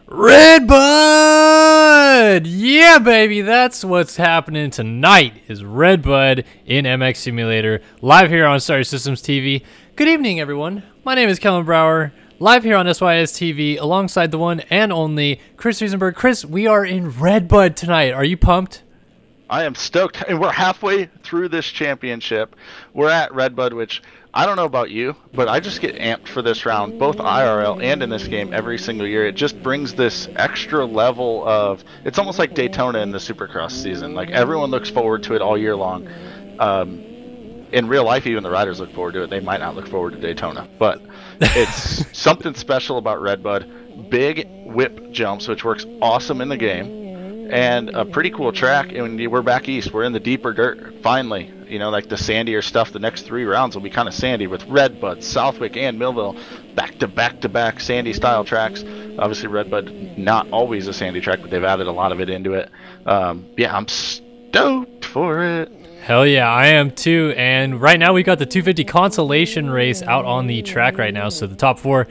Redbud! Yeah, baby, that's what's happening tonight is Redbud in MX Simulator, live here on Star Systems TV. Good evening, everyone. My name is Kellen Brauer, live here on SYS TV, alongside the one and only Chris Riesenberg. Chris, we are in Redbud tonight. Are you pumped? I am stoked, and we're halfway through this championship. We're at Redbud, which I don't know about you, but I just get amped for this round, both IRL and in this game every single year. It just brings this extra level of, it's almost like Daytona in the Supercross season. Like, everyone looks forward to it all year long. In real life, even the riders look forward to it. They might not look forward to Daytona, but it's something special about Redbud. Big whip jumps, which works awesome in the game. And a pretty cool track, and we're back east. We're in the deeper dirt, finally. You know, like the sandier stuff, the next 3 rounds will be kind of sandy with Redbud, Southwick, and Millville back-to-back sandy-style tracks. Obviously, Redbud, not always a sandy track, but they've added a lot of it into it. Yeah, I'm stoked for it. Hell yeah, I am too. And right now we've got the 250 Consolation race out on the track right now, so the top 4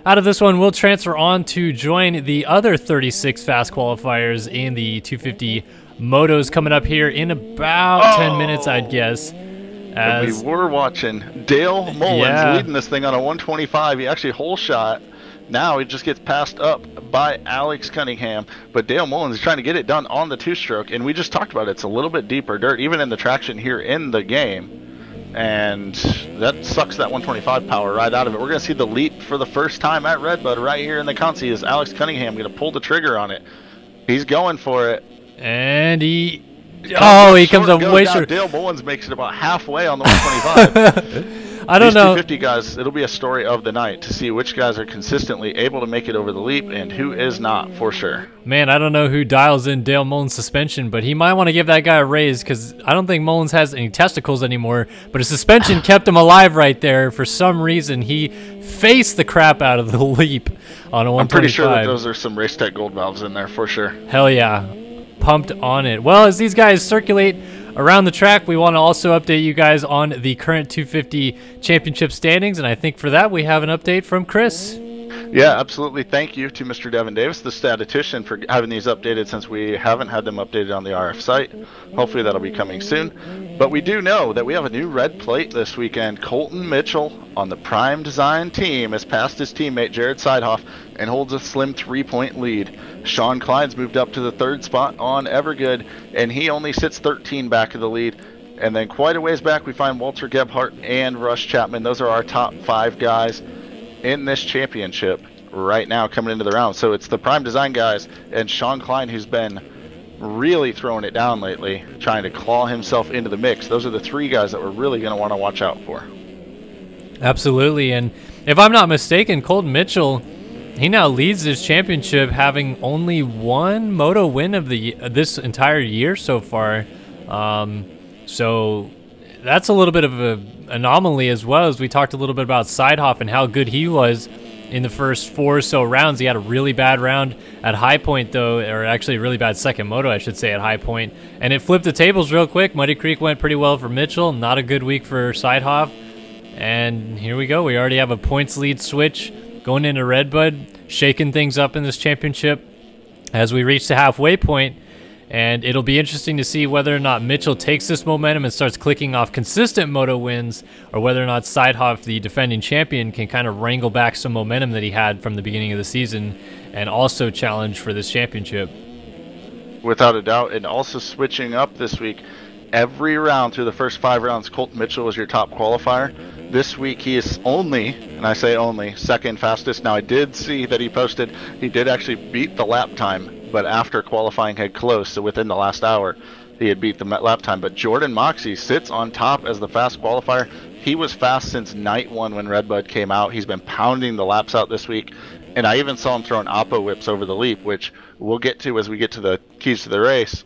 out of this one will transfer on to join the other 36 fast qualifiers in the 250 motos coming up here in about 10 minutes, I'd guess. We were watching Dale Mullins leading this thing on a 125. He actually hole shot. Now he just gets passed up by Alex Cunningham, but Dale Mullins is trying to get it done on the 2-stroke, and we just talked about it. It's a little bit deeper dirt, even in the traction here in the game. And that sucks that 125 power right out of it. We're going to see the leap for the first time at Redbud right here in the Consi. Is Alex Cunningham going to pull the trigger on it? He's going for it. And he comes up way short. Dale Mullins makes it about halfway on the 125. I don't know. 250 guys, it'll be a story of the night to see which guys are consistently able to make it over the leap and who is not, for sure. Man, I don't know who dials in Dale Mullins' suspension, but he might want to give that guy a raise because I don't think Mullins has any testicles anymore, but his suspension kept him alive right there. For some reason, he faced the crap out of the leap on a 125. I'm pretty sure that those are some Race Tech Gold valves in there, for sure. Hell yeah. Pumped on it. Well, as these guys circulate around the track, we want to also update you guys on the current 250 championship standings, and I think for that we have an update from Chris. Yeah, absolutely. Thank you to Mr. Devin Davis, the statistician, for having these updated since we haven't had them updated on the RF site. Hopefully that'll be coming soon. But we do know that we have a new red plate this weekend. Colton Mitchell on the Prime Design team has passed his teammate Jared Seidhoff and holds a slim 3-point lead. Sean Klein's moved up to the 3rd spot on Evergood, and he only sits 13 back of the lead. And then quite a ways back we find Walter Gebhardt and Russ Chapman. Those are our top 5 guys in this championship right now coming into the round. So it's the Prime Design guys and Sean Klein, who's been really throwing it down lately, trying to claw himself into the mix. Those are the 3 guys that we're really going to want to watch out for. Absolutely. And if I'm not mistaken, Colton Mitchell, he now leads this championship having only 1 moto win of this entire year so far. So that's a little bit of an anomaly, as well as we talked a little bit about Seidhoff and how good he was in the first 4 or so rounds. He had a really bad round at High Point, though, or actually a really bad second moto, I should say, at High Point. And it flipped the tables real quick. Muddy Creek went pretty well for Mitchell. Not a good week for Seidhoff. And here we go. We already have a points lead switch going into Redbud, shaking things up in this championship as we reach the halfway point. And it'll be interesting to see whether or not Mitchell takes this momentum and starts clicking off consistent moto wins, or whether or not Seidhoff, the defending champion, can kind of wrangle back some momentum that he had from the beginning of the season and also challenge for this championship. Without a doubt. And also switching up this week, every round through the first 5 rounds, Colton Mitchell was your top qualifier. This week he is only, and I say only, 2nd fastest. Now I did see that he did actually beat the lap time, but after qualifying had closed, so within the last hour, he had beat the lap time. But Jordan Moxey sits on top as the fast qualifier. He was fast since night 1 when Redbud came out. He's been pounding the laps out this week, and I even saw him throwing oppo whips over the leap, which we'll get to as we get to the keys to the race.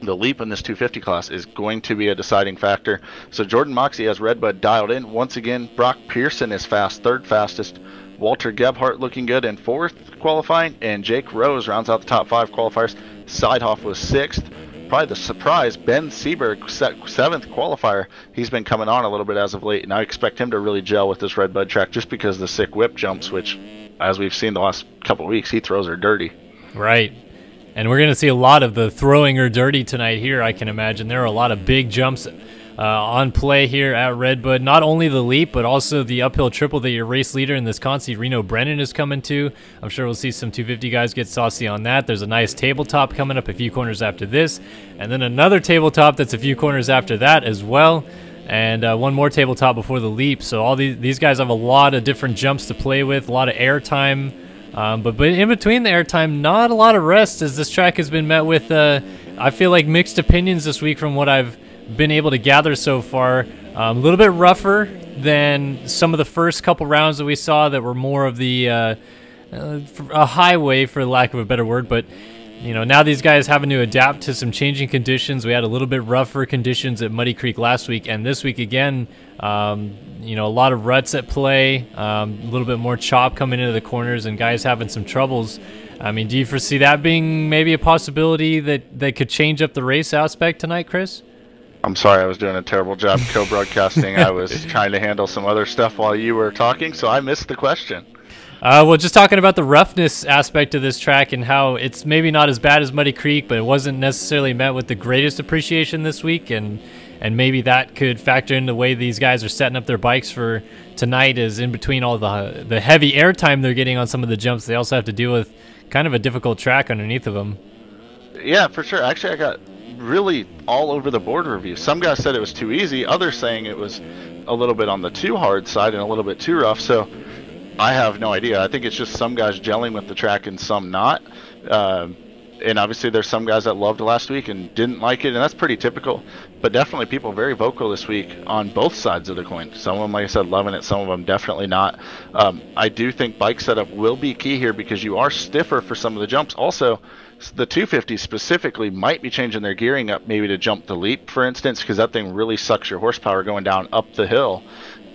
The leap in this 250 class is going to be a deciding factor. So Jordan Moxey has Redbud dialed in. Once again, Brock Pearson is fast, 3rd fastest. Walter Gebhardt looking good in 4th qualifying, and Jake Rose rounds out the top 5 qualifiers. Seidhoff was 6th. Probably the surprise, Ben Seberg, 7th qualifier. He's been coming on a little bit as of late, and I expect him to really gel with this Redbud track just because of the sick whip jumps, which as we've seen the last couple of weeks, he throws her dirty. Right. And we're going to see a lot of the throwing her dirty tonight here, I can imagine. There are a lot of big jumps on play here at Redbud. Not only the leap, but also the uphill triple that your race leader in this Consi, Reno Brennan, is coming to. I'm sure we'll see some 250 guys get saucy on that. There's a nice tabletop coming up a few corners after this. And then another tabletop that's a few corners after that as well. And one more tabletop before the leap. So all these guys have a lot of different jumps to play with, a lot of air time. But in between the airtime, not a lot of rest, as this track has been met with, I feel like, mixed opinions this week from what I've been able to gather so far. A little bit rougher than some of the first couple rounds that we saw that were more of the a highway, for lack of a better word. But you know, now these guys having to adapt to some changing conditions. We had a little bit rougher conditions at Muddy Creek last week, and this week again, you know, a lot of ruts at play, a little bit more chop coming into the corners, and guys having some troubles. I mean, do you foresee that being maybe a possibility that could change up the race aspect tonight, Chris? I'm sorry, I was doing a terrible job co-broadcasting. I was trying to handle some other stuff while you were talking, so I missed the question. Well, just talking about the roughness aspect of this track and how it's maybe not as bad as Muddy Creek, but it wasn't necessarily met with the greatest appreciation this week, and maybe that could factor in the way these guys are setting up their bikes for tonight, is in between all the heavy air time they're getting on some of the jumps, they also have to deal with kind of a difficult track underneath of them. Yeah, for sure. Actually, I got really all over the board reviews. Some guys said it was too easy, others saying it was a little bit on the too hard side and a little bit too rough, so I have no idea. I think it's just some guys gelling with the track and some not. And obviously there's some guys that loved last week and didn't like it, and that's pretty typical. But definitely people very vocal this week on both sides of the coin. Some of them, like I said, loving it. Some of them definitely not. I do think bike setup will be key here because you are stiffer for some of the jumps. Also, the 250 specifically might be changing their gearing up, maybe to jump the leap, for instance, because that thing really sucks your horsepower going down up the hill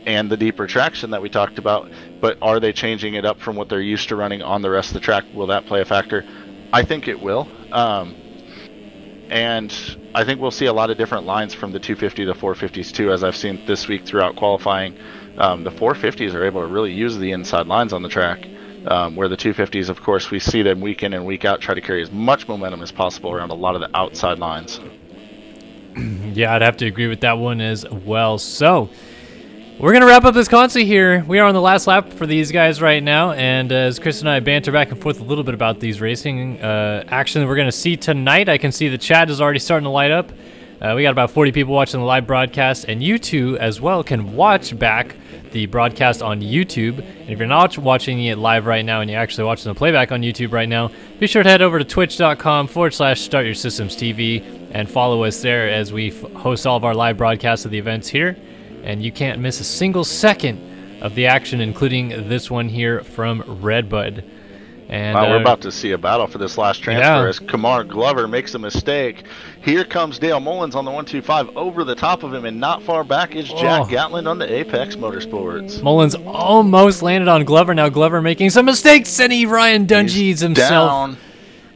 and the deeper traction that we talked about. But are they changing it up from what they're used to running on the rest of the track? Will that play a factor? I think it will. And I think we'll see a lot of different lines from the 250 to 450s too, as I've seen this week throughout qualifying. The 450s are able to really use the inside lines on the track, where the 250s, of course, we see them week in and week out try to carry as much momentum as possible around a lot of the outside lines. Yeah, I'd have to agree with that one as well. So we're going to wrap up this Consi here. We are on the last lap for these guys right now, and as Chris and I banter back and forth a little bit about these racing action that we're going to see tonight, I can see the chat is already starting to light up. We got about 40 people watching the live broadcast, and you too as well can watch back the broadcast on YouTube. And if you're not watching it live right now and you're actually watching the playback on YouTube right now, be sure to head over to twitch.com/StartYourSystemsTV and follow us there as we host all of our live broadcasts of the events here. And you can't miss a single second of the action, including this one here from Redbud. And wow, we're about to see a battle for this last transfer as Kamar Glover makes a mistake. Here comes Dale Mullins on the 125. Over the top of him and not far back is Jack Gatland on the Apex Motorsports. Mullins almost landed on Glover. Now Glover making some mistakes, and Ryan Dungees himself down.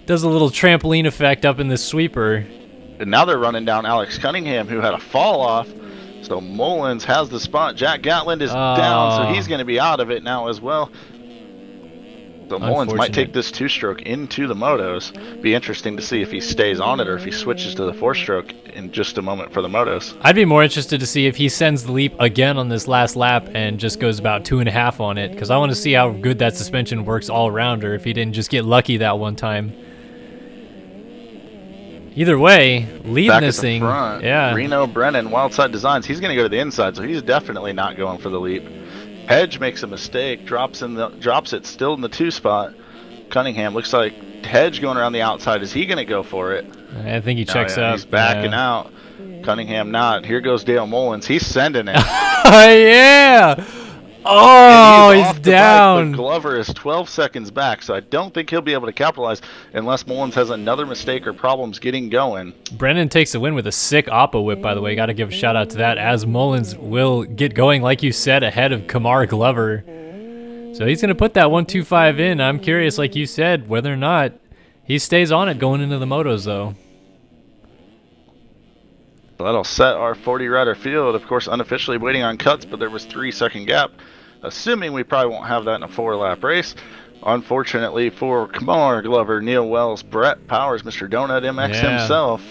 Does a little trampoline effect up in the sweeper. And now they're running down Alex Cunningham, who had a fall off. So Mullins has the spot. Jack Gatland is down, so he's going to be out of it now as well. So Mullins might take this two-stroke into the motos. Be interesting to see if he stays on it or if he switches to the four-stroke in just a moment for the motos. I'd be more interested to see if he sends the leap again on this last lap and just goes about 2.5 on it, because I want to see how good that suspension works all around, or if he didn't just get lucky that one time. Either way, leading back this at the thing, front, Reno Brennan, Wildside Designs. He's going to go to the inside, so he's definitely not going for the leap. Hedge makes a mistake, drops it still in the 2 spot. Cunningham looks like Hedge going around the outside. Is he going to go for it? I think he checks up. He's backing out. Cunningham not. Here goes Dale Mullins. He's sending it. Yeah. Oh, he's down. Bike, Glover is 12 seconds back, so I don't think he'll be able to capitalize unless Mullins has another mistake or problems getting going. Brennan takes the win with a sick Oppo whip, by the way. Got to give a shout out to that, as Mullins will get going, like you said, ahead of Kamar Glover. So he's going to put that 125 in. I'm curious, like you said, whether or not he stays on it going into the motos, though. That'll set our 40-rider field. Of course, unofficially waiting on cuts, but there was 3-second gap. assuming we probably won't have that in a 4-lap race. Unfortunately for Kamar Glover, Neil Wells, Brett Powers, Mr. Donut MX himself,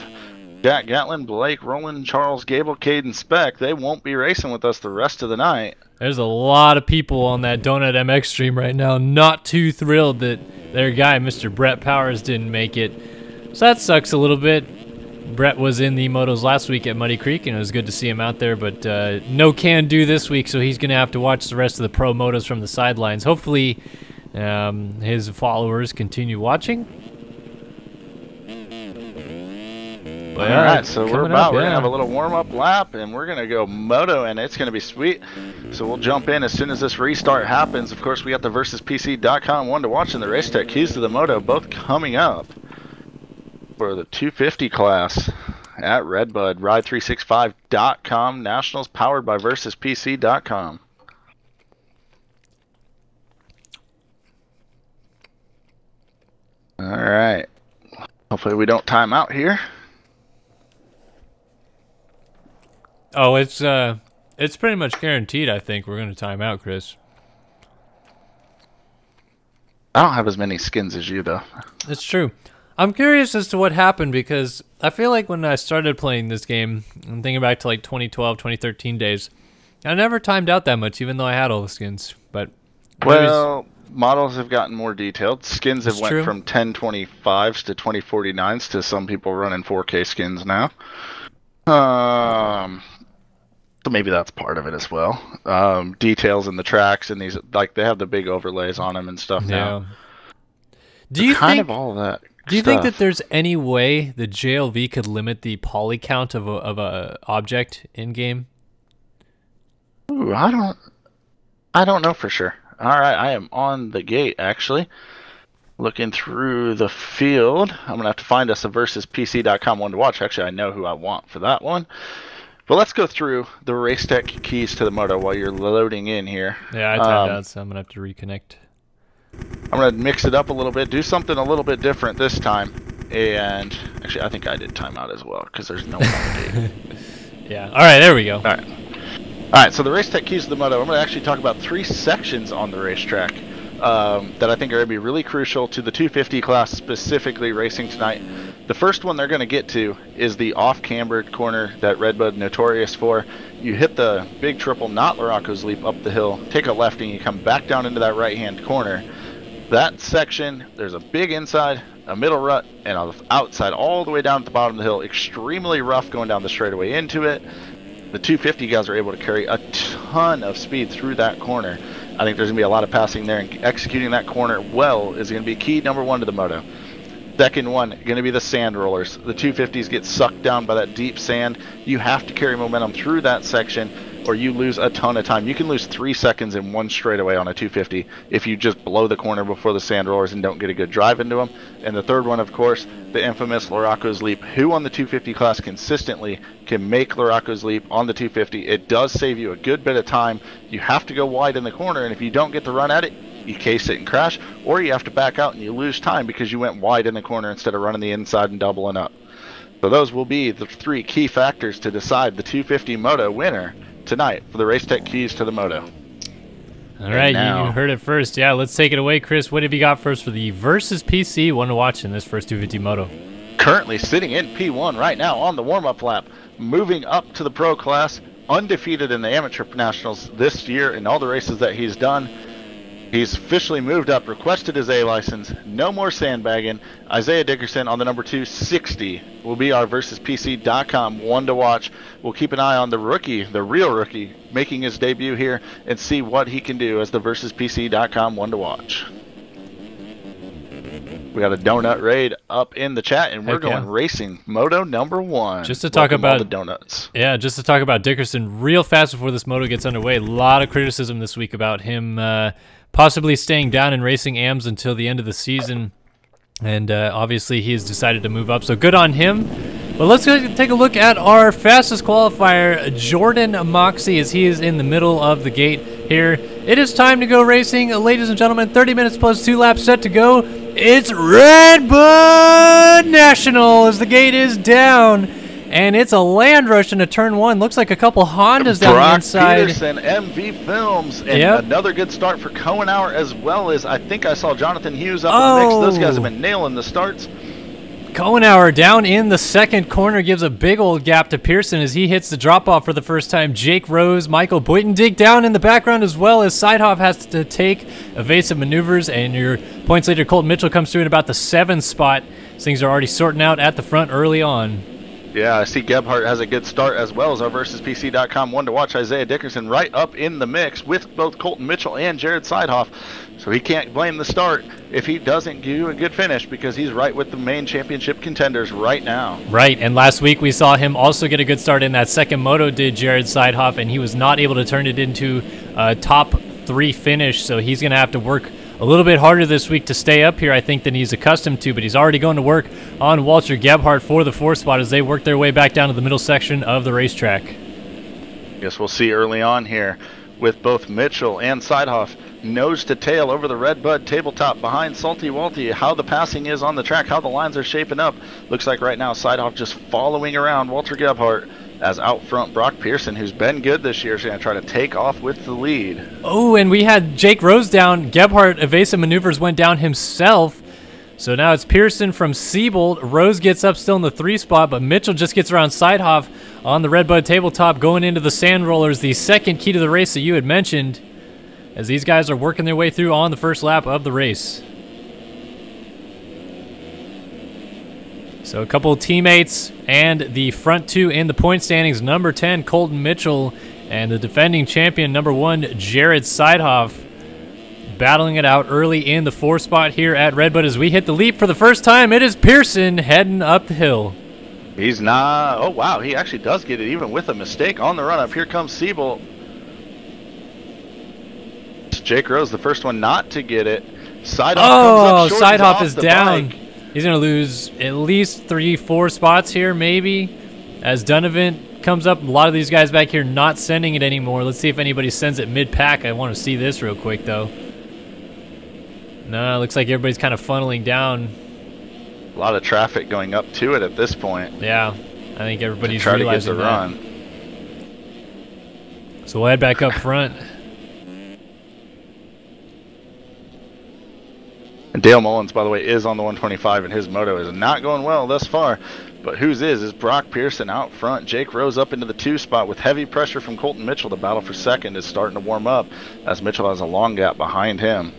Jack Gatlin, Blake Rowland, Charles Gable, Caden Speck, they won't be racing with us the rest of the night. There's a lot of people on that Donut MX stream right now not too thrilled that their guy, Mr. Brett Powers, didn't make it. So that sucks a little bit. Brett was in the motos last week at Muddy Creek, and it was good to see him out there, but no can-do this week, so he's going to have to watch the rest of the pro motos from the sidelines. Hopefully his followers continue watching. But, all right, so we're going to have a little warm-up lap, and we're going to go moto, and it's going to be sweet. So we'll jump in as soon as this restart happens. Of course, we got the versuspc.com one to watch and the Race Tech keys to the moto both coming up for the 250 class at Redbud. Ride365.com Nationals powered by versuspc.com. All right. Hopefully we don't time out here. Oh, it's pretty much guaranteed. I think we're going to time out, Chris. I don't have as many skins as you, though. It's true. I'm curious as to what happened because I feel like when I started playing this game, I'm thinking back to like 2012, 2013 days, I never timed out that much, even though I had all the skins. But well, models have gotten more detailed. Skins have went true. from 1025s to 2049s to some people running 4K skins now. So maybe that's part of it as well. Details in the tracks and these, like they have the big overlays on them and stuff now. Do you kind think of all of that? Do you think that there's any way the JLV could limit the poly count of a object in game? Ooh, I don't know for sure. All right, I am on the gate actually. Looking through the field. I'm going to have to find us a versuspc.com one to watch. Actually, I know who I want for that one. But let's go through the Race Tech keys to the moto while you're loading in here. Yeah, I timed out, so I'm going to have to reconnect. I'm going to mix it up a little bit, do something a little bit different this time. And actually, I think I did time out as well because there's no one on the gate. Yeah, all right, there we go. All right, so the Race Tech keys to the moto, I'm going to actually talk about 3 sections on the racetrack that I think are going to be really crucial to the 250 class specifically racing tonight. The first one they're going to get to is the off-cambered corner that Redbud notorious for. You hit the big triple, not Larocco's Leap, up the hill, take a left, and you come back down into that right-hand corner. That section, there's a big inside, a middle rut, and an outside all the way down at the bottom of the hill. Extremely rough going down the straightaway into it. The 250 guys are able to carry a ton of speed through that corner. I think there's going to be a lot of passing there, and executing that corner well is going to be key number 1 to the moto. Second one, going to be the sand rollers. The 250s get sucked down by that deep sand. You have to carry momentum through that section or you lose a ton of time. You can lose 3 seconds in one straightaway on a 250 if you just blow the corner before the sand rollers and don't get a good drive into them. And the third one, of course, the infamous Larocco's Leap. Who on the 250 class consistently can make Larocco's Leap on the 250? It does save you a good bit of time. You have to go wide in the corner, and if you don't get the run at it, you case it and crash, or you have to back out and you lose time because you went wide in the corner instead of running the inside and doubling up. So those will be the 3 key factors to decide the 250 Moto winner tonight for the Race Tech keys to the Moto. All right, you heard it first. Yeah, let's take it away, Chris. What have you got first for the Versus PC one to watch in this first 250 Moto? Currently sitting in P1 right now on the warm-up lap, moving up to the pro class, undefeated in the amateur nationals this year in all the races that he's done. He's officially moved up, requested his A license, no more sandbagging. Isaiah Dickerson on the number 260 will be our versuspc.com one to watch. We'll keep an eye on the rookie, the real rookie, making his debut here and see what he can do as the versuspc.com one to watch. We got a donut raid up in the chat, and we're going racing moto number 1. Just to talk about all the donuts. Yeah, just to talk about Dickerson real fast before this moto gets underway. A lot of criticism this week about him possibly staying down and racing AMs until the end of the season, and obviously he has decided to move up, so good on him. But let's go take a look at our fastest qualifier, Jordan Moxie, as he is in the middle of the gate here. It is time to go racing, ladies and gentlemen. 30 minutes plus 2 laps set to go. It's Redbud National as the gate is down. And it's a land rush into turn 1. Looks like a couple Hondas down the inside. Peterson, MV Films, and another good start for Cohenauer, as well as I think I saw Jonathan Hughes up in the mix. Those guys have been nailing the starts. Cohenauer down in the second corner gives a big old gap to Pearson as he hits the drop-off for the first time. Jake Rose, Michael Buitendijk down in the background, as well as Seidhoff has to take evasive maneuvers, and your points leader Colton Mitchell comes through in about the 7th spot. Things are already sorting out at the front early on. Yeah, I see Gebhardt has a good start, as well as our VersusPC.com one to watch, Isaiah Dickerson, right up in the mix with both Colton Mitchell and Jared Seidhoff. So he can't blame the start if he doesn't do a good finish, because he's right with the main championship contenders right now. Right, and last week we saw him also get a good start in that second moto, did Jared Seidhoff, and he was not able to turn it into a top 3 finish, so he's going to have to work a little bit harder this week to stay up here, I think, than he's accustomed to, but he's already going to work on Walter Gebhardt for the 4th spot as they work their way back down to the middle section of the racetrack. Guess we'll see early on here with both Mitchell and Seidhoff nose to tail over the Redbud tabletop behind Salty Walty. How the passing is on the track, how the lines are shaping up. Looks like right now Seidhoff just following around Walter Gebhardt, as out front Brock Pearson, who's been good this year, is going to try to take off with the lead. Oh, and we had Jake Rose down. Gebhardt evasive maneuvers went down himself. So now it's Pearson from Siebold. Rose gets up still in the 3 spot, but Mitchell just gets around Seidhoff on the Redbud tabletop going into the sand rollers, the second key to the race that you had mentioned, as these guys are working their way through on the first lap of the race. So a couple of teammates and the front 2 in the point standings. Number 10, Colton Mitchell, and the defending champion, number 1, Jared Seidhoff, battling it out early in the 4th spot here at Redbud as we hit the leap for the first time. It is Pearson heading up the hill. He's not. Oh, wow. He actually does get it even with a mistake on the run up. Here comes Siebel. Jake Rose, the first one not to get it. Seidhoff comes up short. Seidhoff is down. Bike. He's going to lose at least 3-4 spots here, maybe, as Donovan comes up. A lot of these guys back here not sending it anymore. Let's see if anybody sends it mid-pack. I want to see this real quick, though. No, looks like everybody's kind of funneling down. A lot of traffic going up to it at this point. Yeah, I think everybody's trying realizing to get the run. So we'll head back up front. And Dale Mullins, by the way, is on the 125, and his moto is not going well thus far. But whose is Brock Pearson out front. Jake Rose up into the 2 spot with heavy pressure from Colton Mitchell. The battle for second is starting to warm up as Mitchell has a long gap behind him.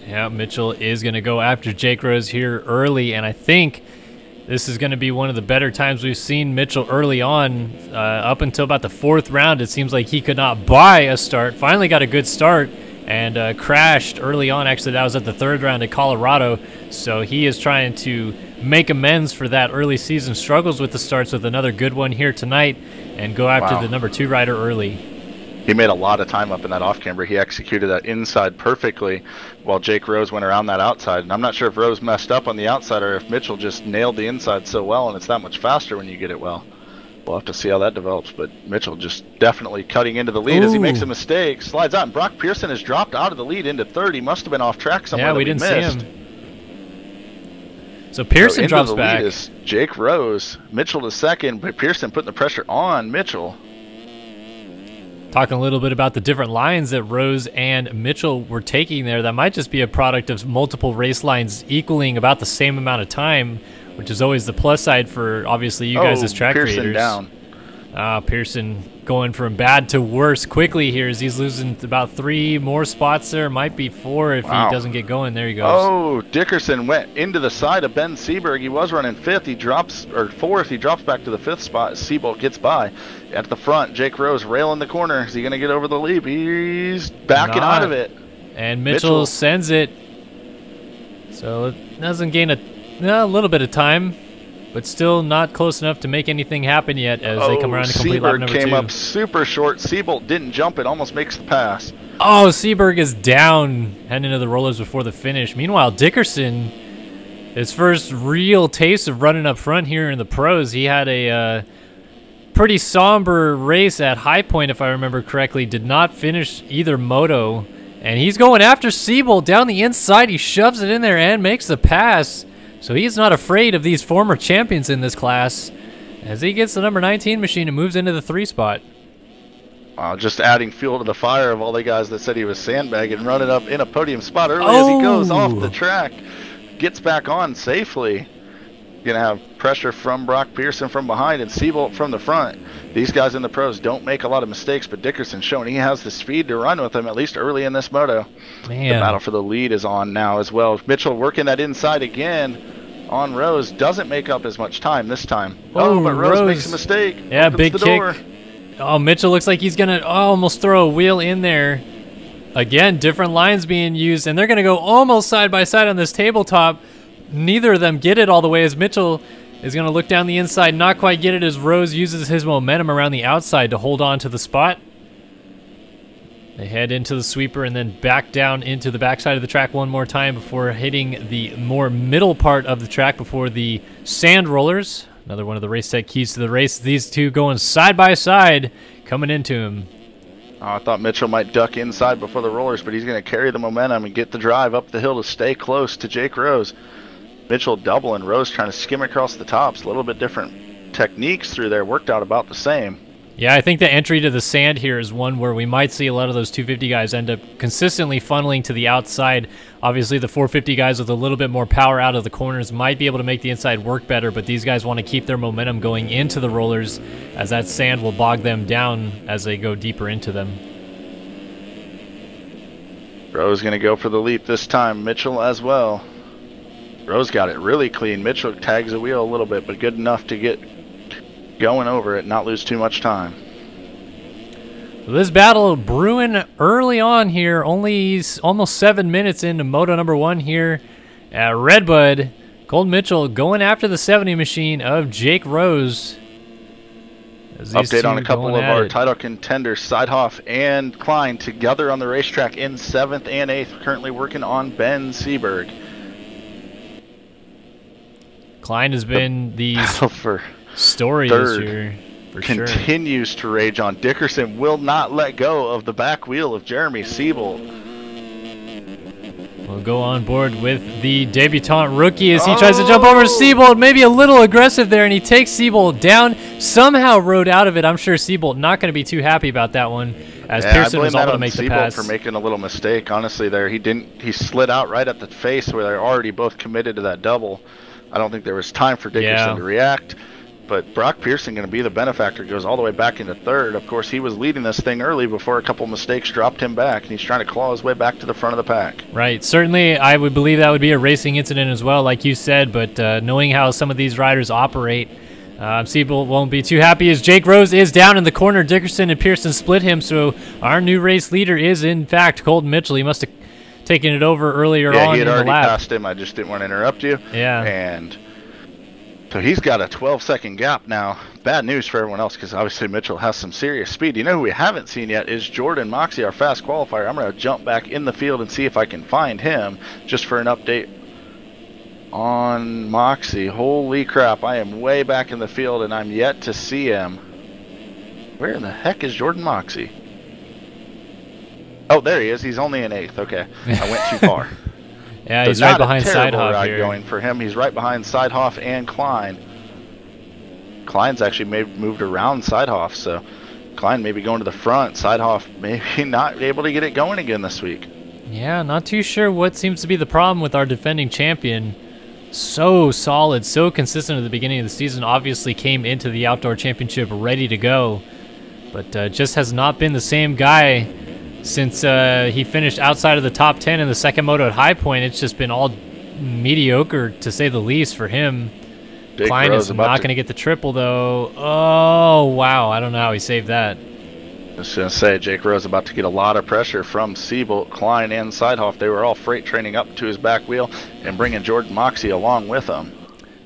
Yeah, Mitchell is going to go after Jake Rose here early, and I think this is going to be one of the better times we've seen Mitchell early on. Up until about the 4th round, it seems like he could not buy a start. Finally got a good start and crashed early on. Actually, that was at the 3rd round at Colorado, so he is trying to make amends for that early season struggles with the starts with another good one here tonight and go after the number 2 rider early. He made a lot of time up in that off-camber. He executed that inside perfectly while Jake Rose went around that outside. And I'm not sure if Rose messed up on the outside or if Mitchell just nailed the inside so well, and it's that much faster when you get it well. We'll have to see how that develops, but Mitchell just definitely cutting into the lead as he makes a mistake, slides out, and Brock Pearson has dropped out of the lead into 3rd. He must have been off track somewhere. Yeah, we didn't see him. So Pearson drops back. Lead is Jake Rose, Mitchell to 2nd, but Pearson putting the pressure on Mitchell. Talking a little bit about the different lines that Rose and Mitchell were taking there. That might just be a product of multiple race lines equaling about the same amount of time, which is always the plus side for, obviously, you guys as track Pearson creators. Down. Pearson going from bad to worse quickly here as he's losing about 3 more spots there. Might be 4 if he doesn't get going. There he goes. Oh, Dickerson went into the side of Ben Seberg. He was running 5th. He drops, or 4th. He drops back to the 5th spot. Seabolt gets by. At the front, Jake Rose railing the corner. Is he going to get over the leap? He's backing out of it. And Mitchell sends it. So it doesn't gain a little bit of time, but still not close enough to make anything happen yet as they come around to complete lap number 2. Seberg came up super short. Seabolt didn't jump it, almost makes the pass. Oh, Seberg is down, heading into the rollers before the finish. Meanwhile, Dickerson, his first real taste of running up front here in the pros. He had a pretty somber race at High Point, if I remember correctly. Did not finish either moto, and he's going after Seabolt down the inside. He shoves it in there and makes the pass. So he's not afraid of these former champions in this class. As he gets the number 19 machine and moves into the 3 spot. Just adding fuel to the fire of all the guys that said he was sandbagging, running up in a podium spot early as he goes off the track. Gets back on safely. Gonna have pressure from Brock Pearson from behind and Seabolt from the front. These guys in the pros don't make a lot of mistakes, but Dickerson's showing he has the speed to run with them, at least early in this moto. Man. The battle for the lead is on now as well. Mitchell working that inside again on Rose. Doesn't make up as much time this time. Oh, but Rose makes a mistake. Yeah, Opens big the kick. door. Oh, Mitchell looks like he's going to almost throw a wheel in there. Again, different lines being used, and they're going to go almost side by side on this tabletop. Neither of them get it all the way as Mitchell is going to look down the inside, not quite get it as Rose uses his momentum around the outside to hold on to the spot. They head into the sweeper and then back down into the backside of the track one more time before hitting the more middle part of the track before the sand rollers. Another one of the race tech keys to the race. These two going side by side, coming into him. Oh, I thought Mitchell might duck inside before the rollers, but he's going to carry the momentum and get the drive up the hill to stay close to Jake Rose. Mitchell doubling, Rose trying to skim across the tops. A little bit different techniques through there. Worked out about the same. Yeah, I think the entry to the sand here is one where we might see a lot of those 250 guys end up consistently funneling to the outside. Obviously, the 450 guys with a little bit more power out of the corners might be able to make the inside work better, but these guys want to keep their momentum going into the rollers as that sand will bog them down as they go deeper into them. Rose going to go for the leap this time. Mitchell as well. Rose got it really clean. Mitchell tags the wheel a little bit, but good enough to get going over it, not lose too much time. So this battle brewing early on here, only almost 7 minutes into moto number 1 here at Redbud. Colton Mitchell going after the 70 machine of Jake Rose. Update on a couple of our title contenders, Seidhoff and Klein together on the racetrack in 7th and 8th, currently working on Ben Seberg. Klein has been the story this year, for sure. Continues to rage on. Dickerson will not let go of the back wheel of Jeremy Seabolt. We'll go on board with the debutant rookie as he tries to jump over Seabolt. Maybe a little aggressive there, and he takes Seabolt down. Somehow rode out of it. I'm sure Seabolt not going to be too happy about that one, as Pearson was able to make the pass. For making a little mistake, honestly, there he slid out right at the face where they're already both committed to that double. I don't think there was time for Dickerson to react. But Brock Pearson going to be the benefactor, goes all the way back into 3rd. Of course, he was leading this thing early before a couple mistakes dropped him back, and he's trying to claw his way back to the front of the pack. Right. Certainly, I would believe that would be a racing incident as well, like you said, but knowing how some of these riders operate, Seabolt won't be too happy as Jake Rose is down in the corner. Dickerson and Pearson split him, so our new race leader is, in fact, Colton Mitchell. He must have taken it over earlier on in the lap. Yeah, he had already passed him. I just didn't want to interrupt you. Yeah. And so he's got a 12-second gap now. Bad news for everyone else because obviously Mitchell has some serious speed. You know who we haven't seen yet is Jordan Moxie, our fast qualifier. I'm going to jump back in the field and see if I can find him just for an update on Moxie. Holy crap, I am way back in the field and I'm yet to see him. Where in the heck is Jordan Moxie? Oh, there he is. He's only in 8th. Okay, I went too far. Yeah, so he's right behind Seidhoff here. Going for him. He's right behind Seidhoff and Klein. Klein's actually moved around Seidhoff, so Klein may be going to the front. Seidhoff maybe not able to get it going again this week. Yeah, not too sure what seems to be the problem with our defending champion. So solid, so consistent at the beginning of the season. Obviously came into the Outdoor Championship ready to go, but just has not been the same guy since he finished outside of the top 10 in the second moto at High Point. It's just been all mediocre, to say the least, for him. Klein is not going to get the triple, though. Oh, wow. I don't know how he saved that. I was going to say, Jake Rose about to get a lot of pressure from Seabolt, Klein, and Seidhoff. They were all freight training up to his back wheel and bringing Jordan Moxie along with them.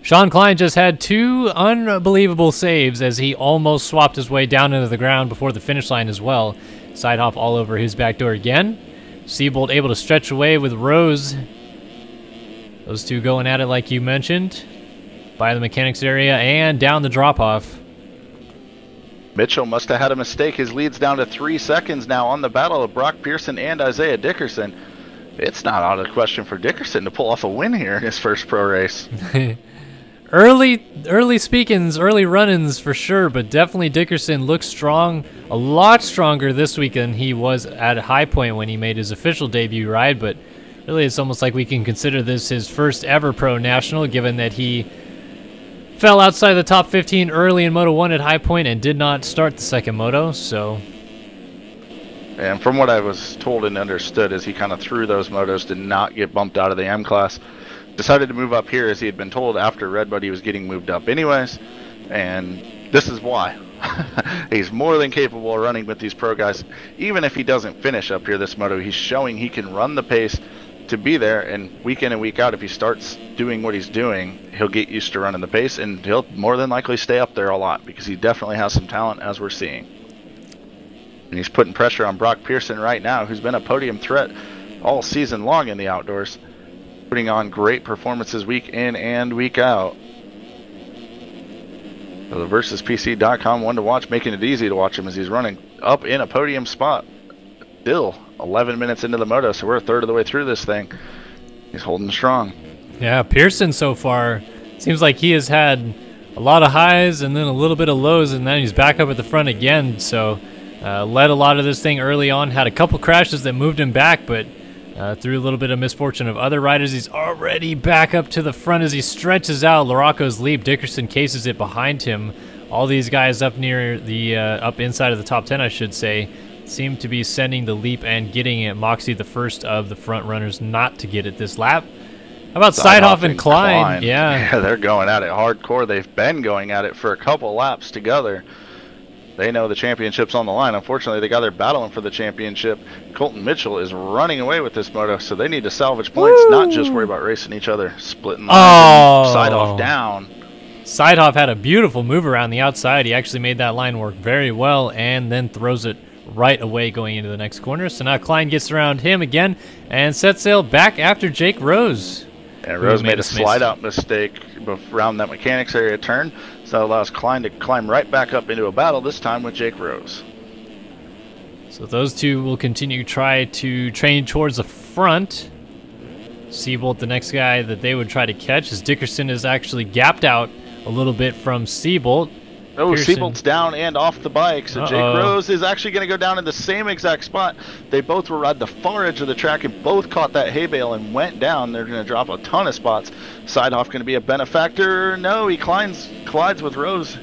Sean Klein just had 2 unbelievable saves as he almost swapped his way down into the ground before the finish line as well. Seidhoff all over his back door again. Seabolt able to stretch away with Rose. Those two going at it like you mentioned. By the mechanics area and down the drop-off. Mitchell must have had a mistake. His lead's down to 3 seconds now on the battle of Brock Pearson and Isaiah Dickerson. It's not out of the question for Dickerson to pull off a win here in his first pro race. Early speakings, early run-ins for sure, but definitely Dickerson looks strong, a lot stronger this week than he was at High Point when he made his official debut ride, but really it's almost like we can consider this his first ever Pro National, given that he fell outside the top 15 early in Moto 1 at High Point and did not start the second Moto, so... And from what I was told and understood is he kind of threw those motos to not get bumped out of the M class. Decided to move up here as he had been told after Redbud he was getting moved up anyways. And this is why. He's more than capable of running with these pro guys. Even if he doesn't finish up here this moto, he's showing he can run the pace to be there. And week in and week out, if he starts doing what he's doing, he'll get used to running the pace. And he'll more than likely stay up there a lot because he definitely has some talent as we're seeing. And he's putting pressure on Brock Pearson right now, who's been a podium threat all season long in the outdoors, putting on great performances week in and week out. So the VersusPC.com one to watch, making it easy to watch him as he's running up in a podium spot. Still 11 minutes into the moto, so we're a third of the way through this thing. He's holding strong. Yeah, Pearson so far seems like he has had a lot of highs and then a little bit of lows, and then he's back up at the front again. So led a lot of this thing early on, had a couple crashes that moved him back, but through a little bit of misfortune of other riders, he's already back up to the front as he stretches out Laraco's leap. Dickerson cases it behind him. All these guys up near the, up inside of the top 10, I should say, seem to be sending the leap and getting it. Moxie, the first of the front runners not to get it this lap. How about Seidhoff and Klein? Yeah, they're going at it hardcore. They've been going at it for a couple laps together. They know the championship's on the line. Unfortunately, the guy they're battling for the championship, Colton Mitchell, is running away with this moto, so they need to salvage points, not just worry about racing each other, splitting lines. Seidhoff down. Seidhoff had a beautiful move around the outside. He actually made that line work very well and then throws it right away going into the next corner. So now Klein gets around him again and sets sail back after Jake Rose. And Rose made a slide-out mistake around that mechanics area turn, so that allows Klein to climb right back up into a battle, this time with Jake Rose. So those two will continue to try to train towards the front. Seabolt, the next guy that they would try to catch, as Dickerson is actually gapped out a little bit from Seabolt. Oh, Seabolt's down and off the bike, so Jake Rose is actually going to go down in the same exact spot. They both were at the far edge of the track and both caught that hay bale and went down. They're going to drop a ton of spots. Seidhoff going to be a benefactor. No, he collides with Rose,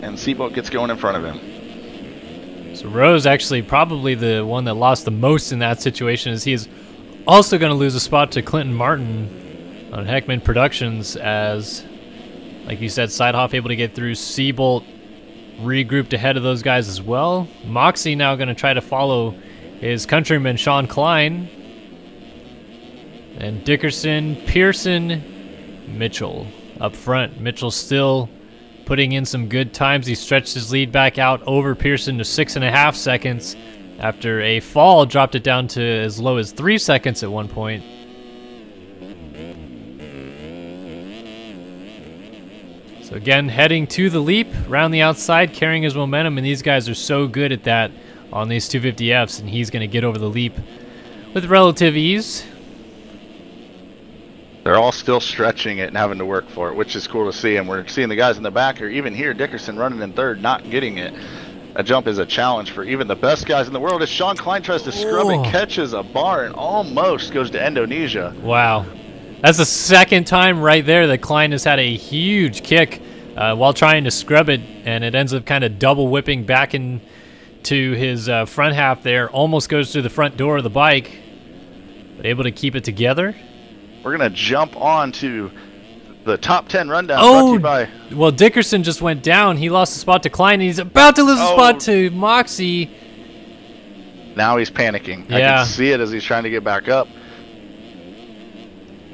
and Seabolt gets going in front of him. So Rose actually probably the one that lost the most in that situation, as he is also going to lose a spot to Clinton Martin on Heckman Productions, as, like you said, Seidhoff able to get through. Seabolt regrouped ahead of those guys as well. Moxie now going to try to follow his countryman Sean Klein. And Dickerson, Pearson, Mitchell up front. Mitchell still putting in some good times. He stretched his lead back out over Pearson to 6.5 seconds. After a fall, dropped it down to as low as 3 seconds at one point. So again, heading to the leap, around the outside, carrying his momentum, and these guys are so good at that on these 250Fs, and he's going to get over the leap with relative ease. They're all still stretching it and having to work for it, which is cool to see, and we're seeing the guys in the back, or even here, Dickerson running in third, not getting it. A jump is a challenge for even the best guys in the world, as Sean Klein tries to scrub it, catches a bar, and almost goes to Indonesia. Wow. That's the second time right there that Klein has had a huge kick while trying to scrub it, and it ends up kind of double whipping back into his front half there. Almost goes through the front door of the bike, but able to keep it together. We're going to jump on to the top 10 rundown brought to you by... Well, Dickerson just went down. He lost a spot to Klein, and he's about to lose a spot to Moxie. Now he's panicking. Yeah. I can see it as he's trying to get back up.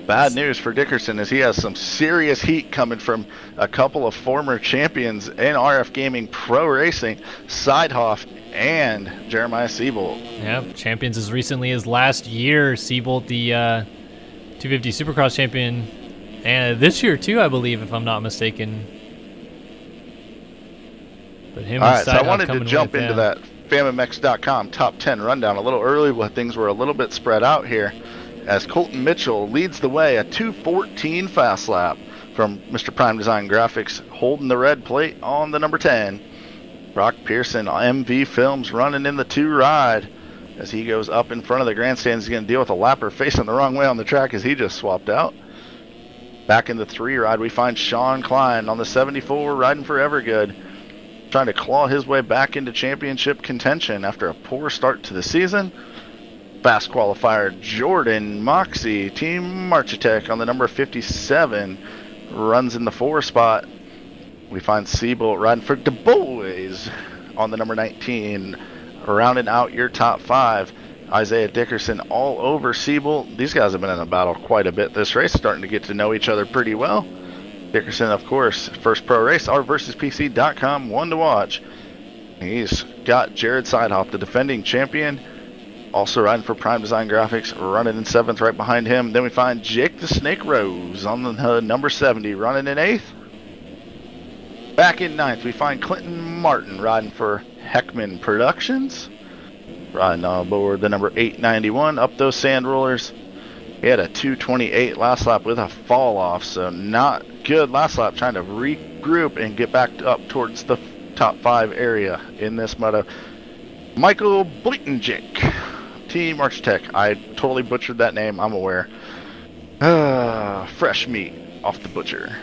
Bad news for Dickerson as he has some serious heat coming from a couple of former champions in RF Gaming Pro Racing, Seidhoff and Jeremiah Seabolt. Yep, champions as recently as last year. Seabolt, the 250 Supercross champion, and this year too, I believe, if I'm not mistaken. But him All right, so I wanted to jump into that FamiMex.com top 10 rundown a little early, where things were a little bit spread out here, as Colton Mitchell leads the way, a 2:14 fast lap. from Mr. Prime Design Graphics, holding the red plate on the number 10. Brock Pearson, MV Films, running in the 2 ride. As he goes up in front of the grandstands, he's going to deal with a lapper facing the wrong way on the track as he just swapped out. Back in the 3 ride, we find Sean Klein on the 74, riding for Evergood, trying to claw his way back into championship contention after a poor start to the season. Fast qualifier Jordan Moxie, Team Marchitech on the number 57, runs in the 4 spot. We find Siebold riding for Du Bois on the number 19, rounding out your top 5. Isaiah Dickerson all over Siebold. These guys have been in a battle quite a bit this race, starting to get to know each other pretty well. Dickerson, of course, first pro race, rversuspc.com, one to watch. He's got Jared Seidhoff, the defending champion, also riding for Prime Design Graphics, running in 7th right behind him. Then we find Jake the Snake Rose on the number 70, running in 8th. Back in 9th, we find Clinton Martin riding for Heckman Productions, riding on board the number 891 up those sand rollers. He had a 2:28 last lap with a fall off, so not good last lap, trying to regroup and get back up towards the top 5 area in this moto. Michael Bleitenjik, Team Architect. I totally butchered that name, I'm aware. Fresh meat off the butcher.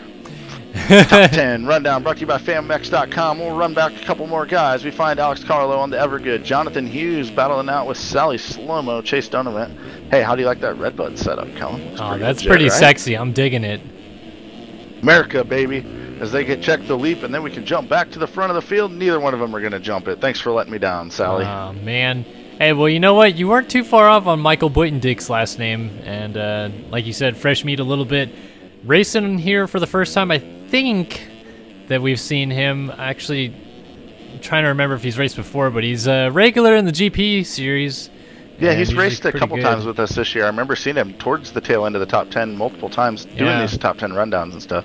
Top 10 rundown brought to you by FamMex.com. We'll run back a couple more guys. We find Alex Carlo on the Evergood. Jonathan Hughes battling out with Sally Slomo, Chase Donovan. Hey, how do you like that Redbud setup, Kellen? Oh, that's pretty sexy. I'm digging it. America, baby. As they get checked the leap, and then we can jump back to the front of the field. Neither one of them are going to jump it. Thanks for letting me down, Sally. Oh, man. Hey, well, you know what? You weren't too far off on Michael Buitendick's last name. And like you said, fresh meat a little bit. Racing here for the first time, I think that we've seen him. Actually, I'm trying to remember if he's raced before, but he's a regular in the GP series. Yeah, he's raced a couple times with us this year. I remember seeing him towards the tail end of the top 10 multiple times doing these top 10 rundowns and stuff.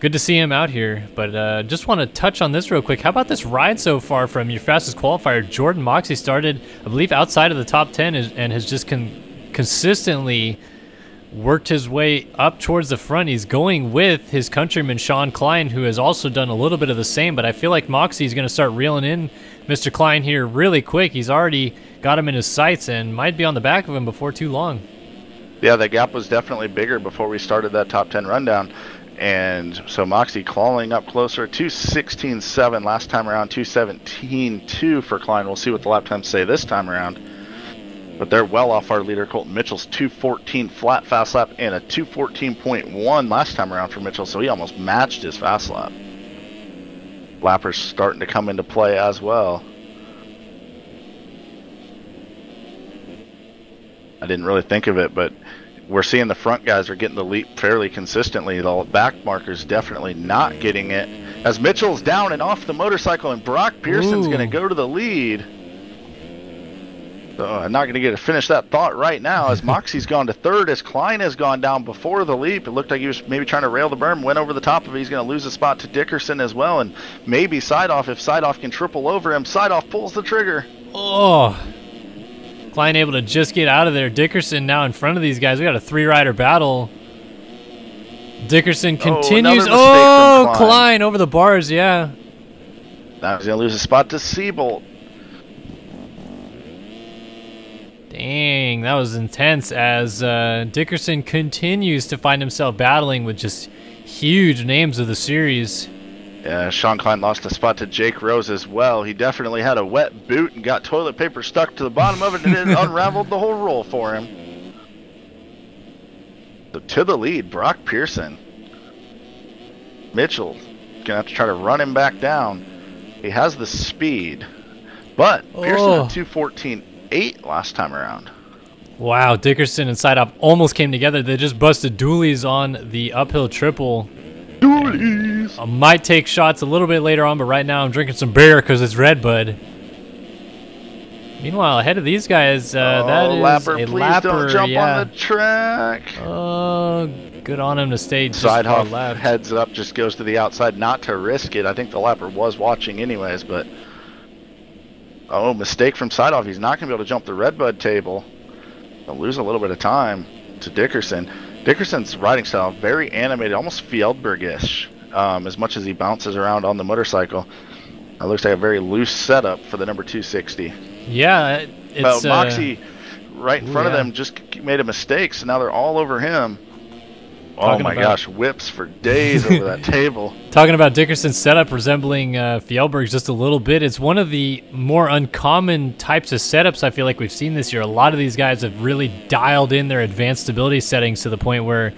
Good to see him out here, but just want to touch on this real quick. How about this ride so far from your fastest qualifier? Jordan Moxie started, I believe, outside of the top 10 and has just consistently worked his way up towards the front. He's going with his countryman Sean Klein, who has also done a little bit of the same, but I feel like Moxie's going to start reeling in Mr. Klein here really quick. He's already got him in his sights and might be on the back of him before too long. Yeah, the gap was definitely bigger before we started that top 10 rundown. And so Moxie clawing up closer, 2:16.7 last time around, 2:17.2 for Klein. We'll see what the lap times say this time around. But they're well off our leader, Colton Mitchell's 2:14 flat fast lap and a 2:14.1 last time around for Mitchell, so he almost matched his fast lap. Lappers starting to come into play as well. I didn't really think of it, but we're seeing the front guys are getting the leap fairly consistently. The back markers definitely not getting it. As Mitchell's down and off the motorcycle, and Brock Pearson's going to go to the lead. So I'm not going to get to finish that thought right now, as Moxie's gone to 3rd, as Klein has gone down before the leap. It looked like he was maybe trying to rail the berm, went over the top of it. He's going to lose a spot to Dickerson as well, and maybe Seidhoff. If Seidhoff can triple over him, Seidhoff pulls the trigger. Oh, Klein able to just get out of there. Dickerson now in front of these guys. We got a 3-rider battle. Dickerson continues. Oh, Klein over the bars, yeah. Now he's going to lose a spot to Siebold. Dang, that was intense as Dickerson continues to find himself battling with just huge names of the series. Yeah, Sean Klein lost a spot to Jake Rose as well. He definitely had a wet boot and got toilet paper stuck to the bottom of it, and it unraveled the whole roll for him. So to the lead, Brock Pearson. Mitchell going to have to try to run him back down. He has the speed, but Pearson had 2:14.8 last time around. Wow, Dickerson and Seidhoff almost came together. They just busted dualies on the uphill triple. Dualies! I might take shots a little bit later on, but right now I'm drinking some beer because it's Redbud. Meanwhile, ahead of these guys, that is Lapper, a please Lapper. Don't jump on the track. Oh, good on him to stay just Seidhoff left. Heads up, just goes to the outside, not to risk it. I think the Lapper was watching anyways, but mistake from Seidhoff. He's not going to be able to jump the Redbud table. They'll lose a little bit of time to Dickerson. Dickerson's riding style, very animated, almost Fjellberg-ish, as much as he bounces around on the motorcycle. It looks like a very loose setup for the number 260. Yeah, it's... Moxie right in front of them just made a mistake, so now they're all over him. Oh my gosh, whips for days over that table. Talking about Dickerson's setup resembling Fjellberg's just a little bit, it's one of the more uncommon types of setups I feel like we've seen this year. A lot of these guys have really dialed in their advanced stability settings to the point where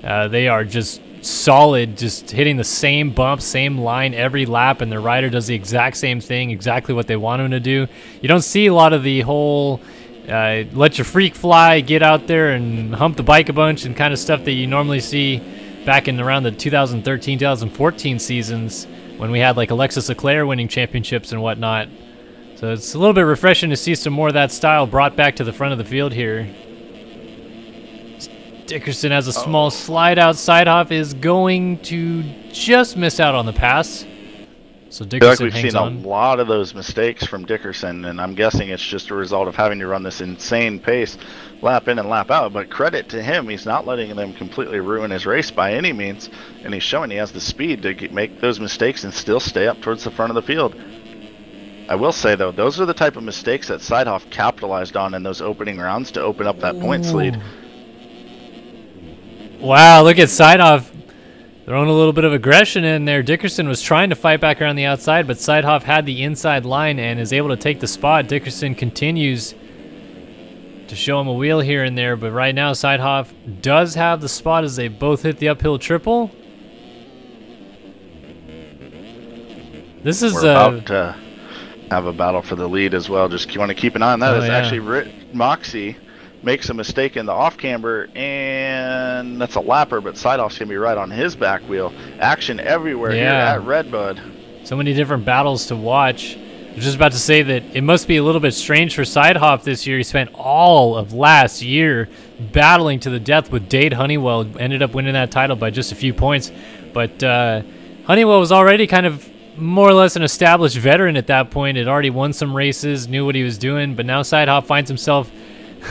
they are just solid, just hitting the same bump, same line every lap, and their rider does the exact same thing, exactly what they want him to do. You don't see a lot of the whole... let your freak fly, get out there and hump the bike a bunch and kind of stuff that you normally see back in around the 2013, 2014 seasons when we had like Alexis Leclerc winning championships and whatnot. So it's a little bit refreshing to see some more of that style brought back to the front of the field here. Dickerson has a small slide out. Sidehoff is going to just miss out on the pass. So Dickerson I feel like we've seen a lot of those mistakes from Dickerson, and I'm guessing it's just a result of having to run this insane pace, lap in and lap out. But credit to him, he's not letting them completely ruin his race by any means, and he's showing he has the speed to make those mistakes and still stay up towards the front of the field. I will say, though, those are the type of mistakes that Sidehoff capitalized on in those opening rounds to open up that points lead. Wow, look at Sidehoff throwing a little bit of aggression in there. Dickerson was trying to fight back around the outside, but Sidehoff had the inside line and is able to take the spot. Dickerson continues to show him a wheel here and there, but right now Sidehoff does have the spot as they both hit the uphill triple. This is We're about to have a battle for the lead as well. Just want to keep an eye on that. It's actually Moxie makes a mistake in the off camber, and that's a lapper, but Sidehoff's going to be right on his back wheel. Action everywhere here at Redbud. So many different battles to watch. I was just about to say that it must be a little bit strange for Sidehoff this year. He spent all of last year battling to the death with Dade Honeywell. Ended up winning that title by just a few points. But Honeywell was already kind of more or less an established veteran at that point. Had already won some races, knew what he was doing. But now Sidehoff finds himself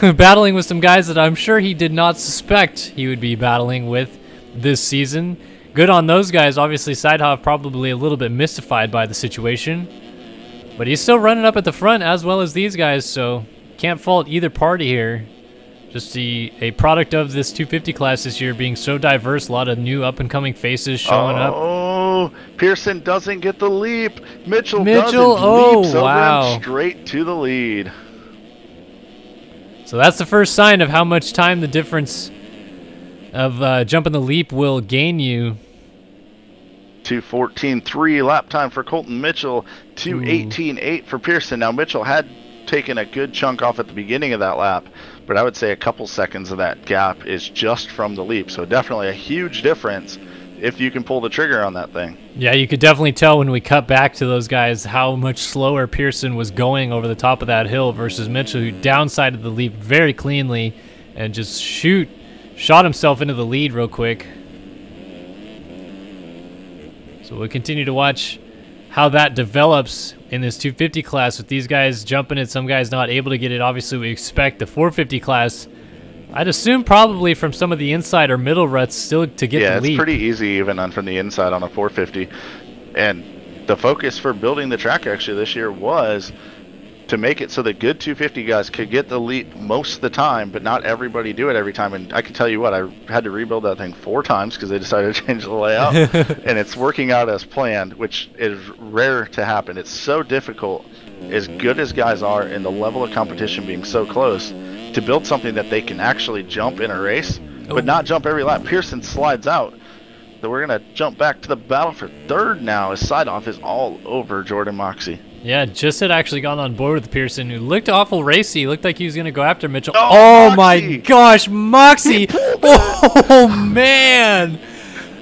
battling with some guys that I'm sure he did not suspect he would be battling with this season. Good on those guys. Obviously, Sidehoff probably a little bit mystified by the situation. But he's still running up at the front as well as these guys, so can't fault either party here. Just a product of this 250 class this year being so diverse. A lot of new up-and-coming faces showing up. Oh, Pearson doesn't get the leap. Mitchell leaps over him straight to the lead. So that's the first sign of how much time the difference of jumping the leap will gain you. 2:14.3 lap time for Colton Mitchell, 2:18.8 for Pearson. Now Mitchell had taken a good chunk off at the beginning of that lap, but I would say a couple seconds of that gap is just from the leap, so definitely a huge difference if you can pull the trigger on that thing. Yeah, you could definitely tell when we cut back to those guys how much slower Pearson was going over the top of that hill versus Mitchell, who downsided the leap very cleanly and just shot himself into the lead real quick. So we'll continue to watch how that develops in this 250 class with these guys jumping it, some guys not able to get it. Obviously, we expect the 450 class, I'd assume probably from some of the inside or middle ruts still to get the lead. Yeah, it's pretty easy even from the inside on a 450. And the focus for building the track actually this year was to make it so the good 250 guys could get the lead most of the time, but not everybody do it every time. And I can tell you what, I had to rebuild that thing 4 times because they decided to change the layout. And it's working out as planned, which is rare to happen. It's so difficult, as good as guys are and the level of competition being so close, to build something that they can actually jump in a race, but not jump every lap. Pearson slides out. So we're going to jump back to the battle for third now as Sidehoff is all over Jordan Moxie. Yeah, just had actually gone on board with Pearson, who looked awful racy. Looked like he was going to go after Mitchell. Oh my gosh, Moxie! Oh, man!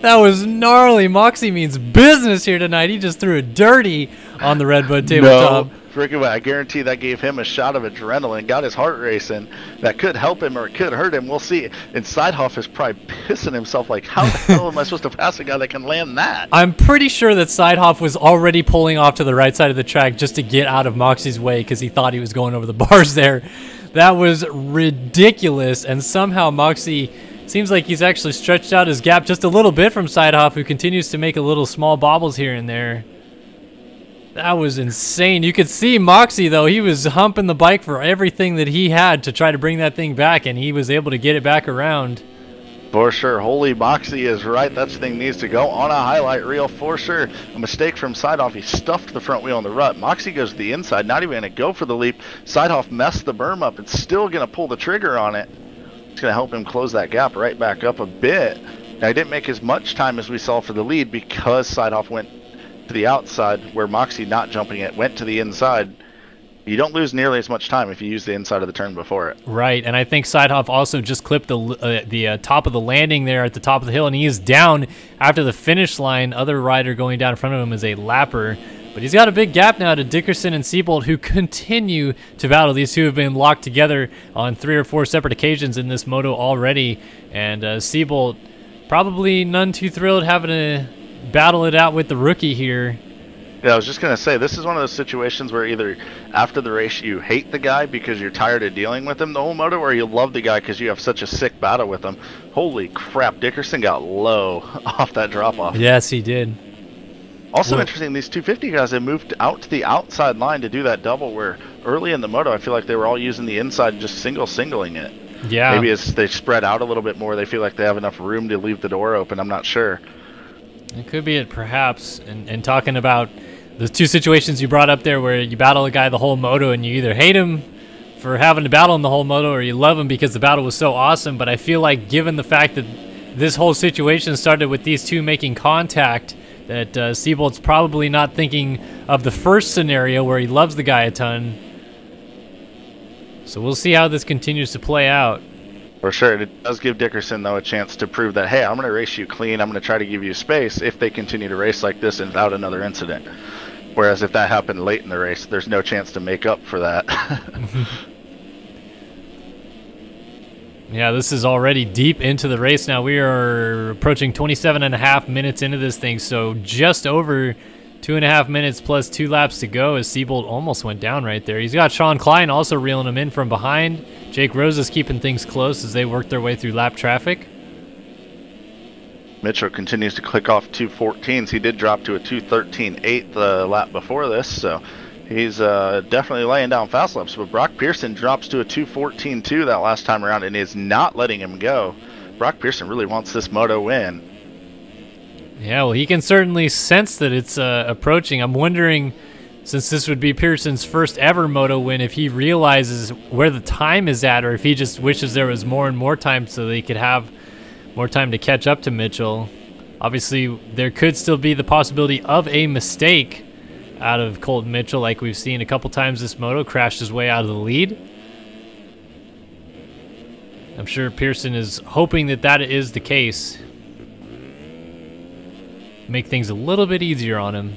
That was gnarly. Moxie means business here tonight. He just threw a dirty on the Redbud tabletop. No. Freaking way. I guarantee that gave him a shot of adrenaline, got his heart racing. That could help him or it could hurt him. We'll see. And Sidehoff is probably pissing himself like, how the hell am I supposed to pass a guy that can land that? I'm pretty sure that Sidehoff was already pulling off to the right side of the track just to get out of Moxie's way because he thought he was going over the bars there. That was ridiculous. And somehow Moxie Seems like he's actually stretched out his gap just a little bit from Sidehoff, who continues to make a little small bobbles here and there. That was insane. You could see Moxie, though. He was humping the bike for everything that he had to try to bring that thing back, and he was able to get it back around. For sure. Holy Moxie is right. That thing needs to go on a highlight reel for sure. A mistake from Sidehoff. He stuffed the front wheel in the rut. Moxie goes to the inside, not even going to go for the leap. Sidehoff messed the berm up. It's still going to pull the trigger on it. It's going to help him close that gap right back up a bit. Now, he didn't make as much time as we saw for the lead because Sidehoff went to the outside, where Moxie, not jumping it, went to the inside. You don't lose nearly as much time if you use the inside of the turn before it. Right, and I think Sidehoff also just clipped the top of the landing there at the top of the hill, and he is down after the finish line. Other rider going down in front of him is a lapper. But he's got a big gap now to Dickerson and Seabolt, who continue to battle. These two have been locked together on 3 or 4 separate occasions in this moto already. And Seabolt probably none too thrilled having to battle it out with the rookie here. Yeah, I was just going to say, this is one of those situations where either after the race you hate the guy because you're tired of dealing with him the whole moto, or you love the guy because you have such a sick battle with him. Holy crap, Dickerson got low off that drop-off. Yes, he did. Also interesting, these 250 guys have moved out to the outside line to do that double, where early in the moto I feel like they were all using the inside and just singling it. Yeah. Maybe as they spread out a little bit more, they feel like they have enough room to leave the door open. I'm not sure. It could be it, perhaps. And talking about the two situations you brought up there where you battle a guy the whole moto and you either hate him for having to battle him the whole moto or you love him because the battle was so awesome. But I feel like given the fact that this whole situation started with these two making contact, that Seabolt's probably not thinking of the first scenario where he loves the guy a ton. So we'll see how this continues to play out. For sure. It does give Dickerson, though, a chance to prove that, hey, I'm going to race you clean. I'm going to try to give you space if they continue to race like this and without another incident. Whereas if that happened late in the race, there's no chance to make up for that. Yeah, this is already deep into the race now. We are approaching 27.5 minutes into this thing, so just over 2.5 minutes plus 2 laps to go as Seabolt almost went down right there. He's got Sean Klein also reeling him in from behind. Jake Rose is keeping things close as they work their way through lap traffic. Mitchell continues to click off 2:14s. He did drop to a 2:13.8 the lap before this, so he's definitely laying down fast laps. But Brock Pearson drops to a 2:14.2 that last time around and is not letting him go. Brock Pearson really wants this moto win. Yeah, well, he can certainly sense that it's approaching. I'm wondering, since this would be Pearson's first ever moto win, if he realizes where the time is at or if he just wishes there was more and more time so they could have more time to catch up to Mitchell. Obviously, there could still be the possibility of a mistake out of Colton Mitchell, like we've seen a couple times this moto, crashed his way out of the lead. I'm sure Pearson is hoping that that is the case. Make things a little bit easier on him.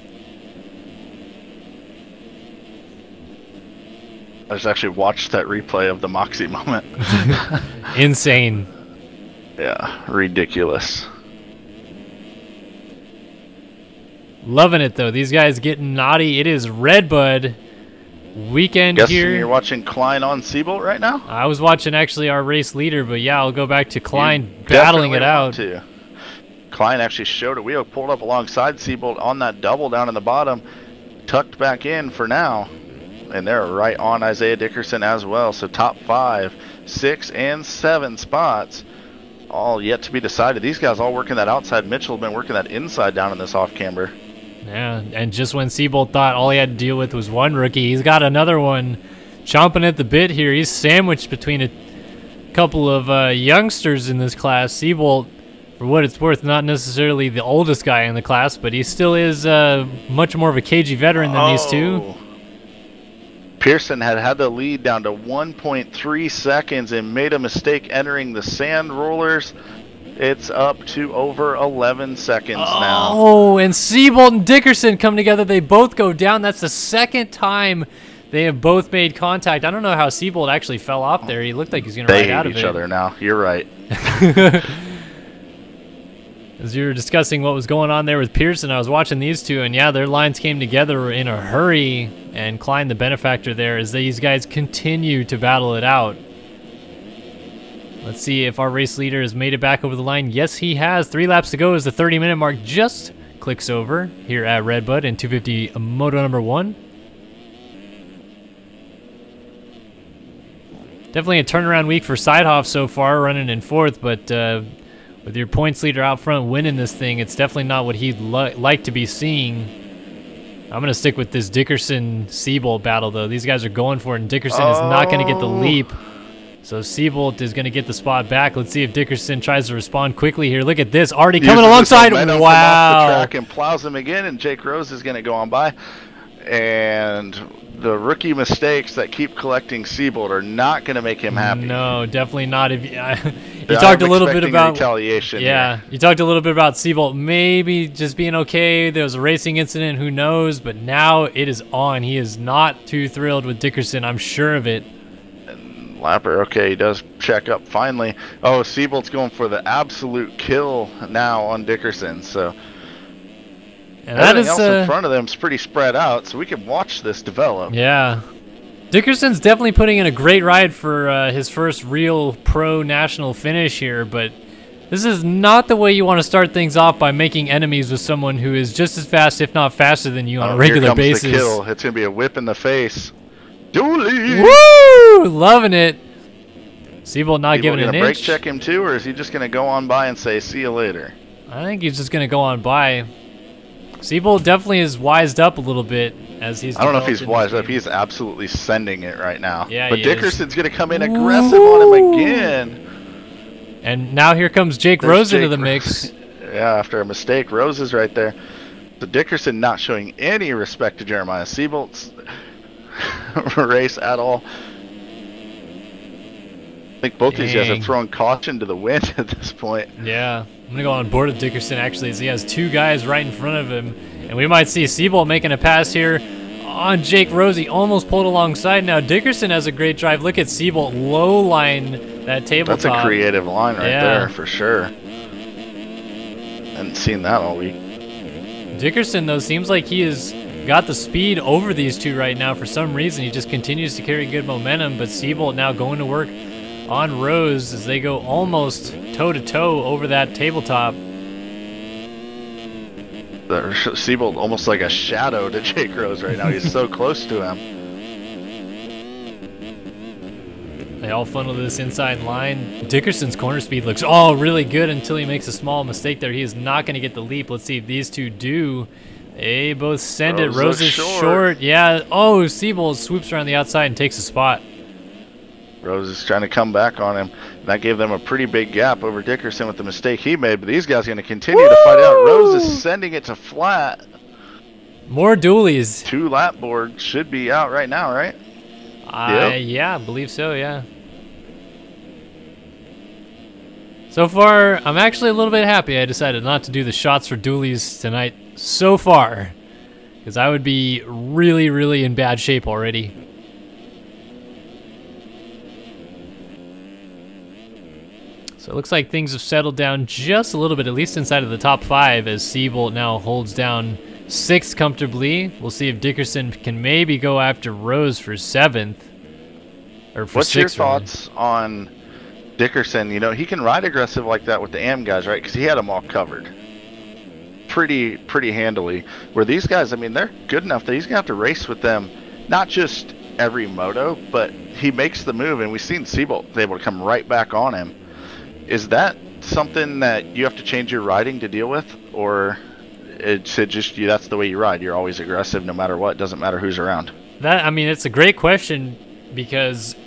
I just actually watched that replay of the Moxie moment. Insane. Yeah, ridiculous. Loving it, though. These guys getting naughty. It is Redbud weekend Guessing here. You're watching Klein on Seabolt right now? I was watching actually our race leader, but yeah, I'll go back to Klein battling it out. Klein actually showed a wheel, pulled up alongside Seabolt on that double down in the bottom, tucked back in for now. And they're right on Isaiah Dickerson as well. So top 5, 6, and 7 spots. All yet to be decided. These guys all working that outside. Mitchell been working that inside down in this off camber. Yeah, and just when Seabolt thought all he had to deal with was one rookie, he's got another one chomping at the bit here. He's sandwiched between a couple of youngsters in this class. Seabolt, for what it's worth, not necessarily the oldest guy in the class, but he still is much more of a cagey veteran than these two. Pearson had the lead down to 1.3 seconds and made a mistake entering the sand rollers. It's up to over 11 seconds now. Oh, and Seabolt and Dickerson come together. They both go down. That's the second time they have both made contact. I don't know how Seabolt actually fell off there. He looked like he's going to ride out of it. They hate each other now. You're right. As you were discussing what was going on there with Pearson, I was watching these two, and yeah, their lines came together in a hurry, and Klein the benefactor there as these guys continue to battle it out. Let's see if our race leader has made it back over the line. Yes, he has. 3 laps to go as the 30-minute mark just clicks over here at Redbud in 250 Moto number 1. Definitely a turnaround week for Sidehoff so far, running in 4th, but with your points leader out front winning this thing, it's definitely not what he'd like to be seeing. I'm going to stick with this Dickerson-Seabolt battle, though. These guys are going for it, and Dickerson is not going to get the leap. So Seabolt is going to get the spot back. Let's see if Dickerson tries to respond quickly here. Look at this. Already coming alongside. Wow. Off the track and plows him again, and Jake Rose is going to go on by. And the rookie mistakes that keep collecting Seabolt are not going to make him happy. No, definitely not. If you talked a little bit about retaliation. Yeah, you talked a little bit about Seabolt maybe just being okay. There was a racing incident, who knows? But now it is on. He is not too thrilled with Dickerson. I'm sure of it. And Lapper, okay, he does check up finally. Oh, Seabolt's going for the absolute kill now on Dickerson. So. And everything else in front of them is pretty spread out, so we can watch this develop. Yeah. Dickerson's definitely putting in a great ride for his first real pro national finish here, but this is not the way you want to start things off by making enemies with someone who is just as fast, if not faster than you on a regular basis. The kill. It's going to be a whip in the face. Dooley! Woo! Loving it. Seabolt not giving an inch. Brake check him too, or is he just going to go on by and say, see you later? I think he's just going to go on by. Seabolt definitely is wised up a little bit as he's. I don't know if he's wised up. He's absolutely sending it right now. Yeah, but Dickerson's going to come in aggressive on him again. And now here comes Jake Rose into the mix. Yeah, after a mistake, Rose is right there. So Dickerson not showing any respect to Jeremiah Seabolt's race at all. I think both these guys are throwing caution to the wind at this point. Yeah. I'm going to go on board with Dickerson, actually, as he has 2 guys right in front of him. And we might see Seabolt making a pass here on Jake Rose. He almost pulled alongside. Now, Dickerson has a great drive. Look at Seabolt low line that tabletop. That's a creative line right there, for sure. Hadn't seen that all week. Dickerson, though, seems like he has got the speed over these 2 right now. For some reason, he just continues to carry good momentum. But Seabolt now going to work on Rose as they go almost toe-to-toe over that tabletop. Seabolt almost like a shadow to Jake Rose right now. He's so close to him. They all funnel this inside line. Dickerson's corner speed looks really good until he makes a small mistake there. He is not going to get the leap. Let's see if these 2 do. They both send it. Rose is short. Yeah. Oh, Seabolt swoops around the outside and takes a spot. Rose is trying to come back on him. That gave them a pretty big gap over Dickerson with the mistake he made, but these guys are going to continue to fight out. Rose is sending it to flat. More dualies. 2 lap board should be out right now, right? Yeah, I believe so, yeah. So far, I'm actually a little bit happy I decided not to do the shots for dualies tonight so far, because I would be really, really in bad shape already. So it looks like things have settled down just a little bit, at least inside of the top 5, as Seabolt now holds down 6th comfortably. We'll see if Dickerson can maybe go after Rose for 7th. Or for 6th. What's your thoughts on Dickerson? You know, he can ride aggressive like that with the AM guys, right? Because he had them all covered pretty handily. Where these guys, I mean, they're good enough that he's going to have to race with them, not just every moto, but he makes the move, and we've seen Seabolt able to come right back on him. Is that something that you have to change your riding to deal with, or it's just that's the way you ride? You're always aggressive no matter what. Doesn't matter who's around. I mean, it's a great question because,